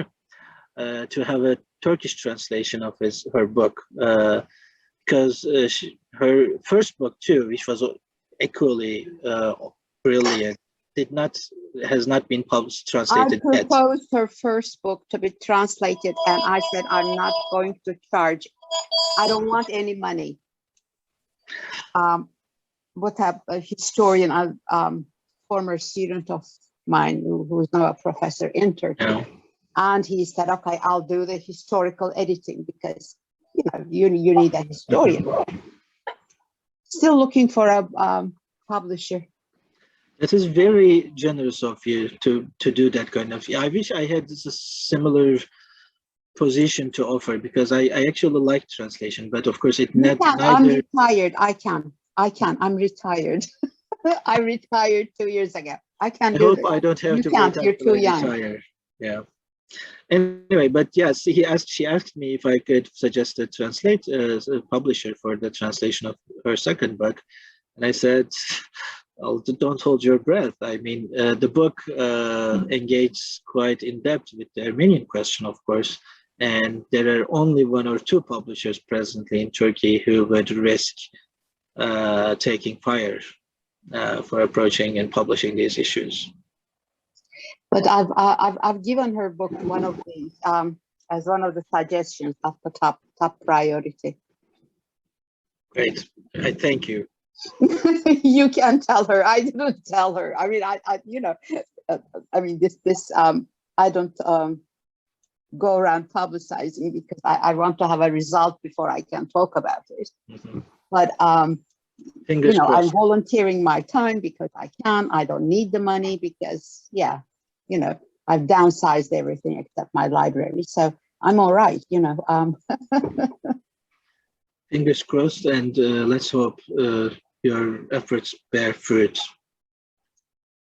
to have a Turkish translation of her book, because her first book too, which was equally brilliant, has not been translated yet. I proposed her first book to be translated, and I said I'm not going to charge. I don't want any money. What a historian, former student of mine who is now a professor in Turkey, and he said, "Okay, I'll do the historical editing because you need a historian." Still looking for a publisher. It is very generous of you to do that kind of. I wish I had a similar position to offer because I actually like translation, but of course I'm retired. I can. I'm retired. I retired 2 years ago. I can't do it. I don't have to. Can't. You're too young. Retire. Yeah. Anyway, but yes, she asked me if I could suggest a publisher for the translation of her second book, and I said, "Oh, don't hold your breath." I mean, the book engages quite in depth with the Armenian question, of course, and there are only 1 or 2 publishers presently in Turkey who would risk taking fire for approaching and publishing these issues. But I've given her book one of these. as one of the suggestions of the top priority. Great. I thank you. You can tell her. I didn't tell her. I mean, I you know, I mean, I don't go around publicizing because I want to have a result before I can talk about it. Mhm. But Fingers you know, I'm crossed. volunteering my time because I can. I don't need the money because, yeah, you know, I've downsized everything except my library, so I'm all right. You know. Fingers crossed, and let's hope your efforts bear fruit.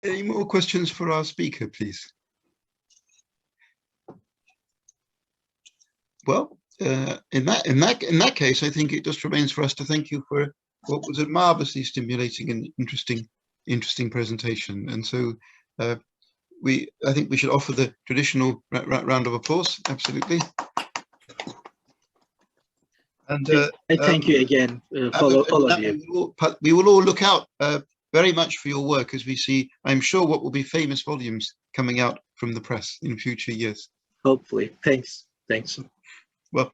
Any more questions for our speaker, please? Well, in that case, I think it just remains for us to thank you for what was a marvelously stimulating and interesting presentation. And so I think we should offer the traditional round of applause. Absolutely. And I thank you again for all of you. We will all look out very much for your work as we see, I'm sure, what will be famous volumes coming out from the press in future years. Hopefully. Thanks.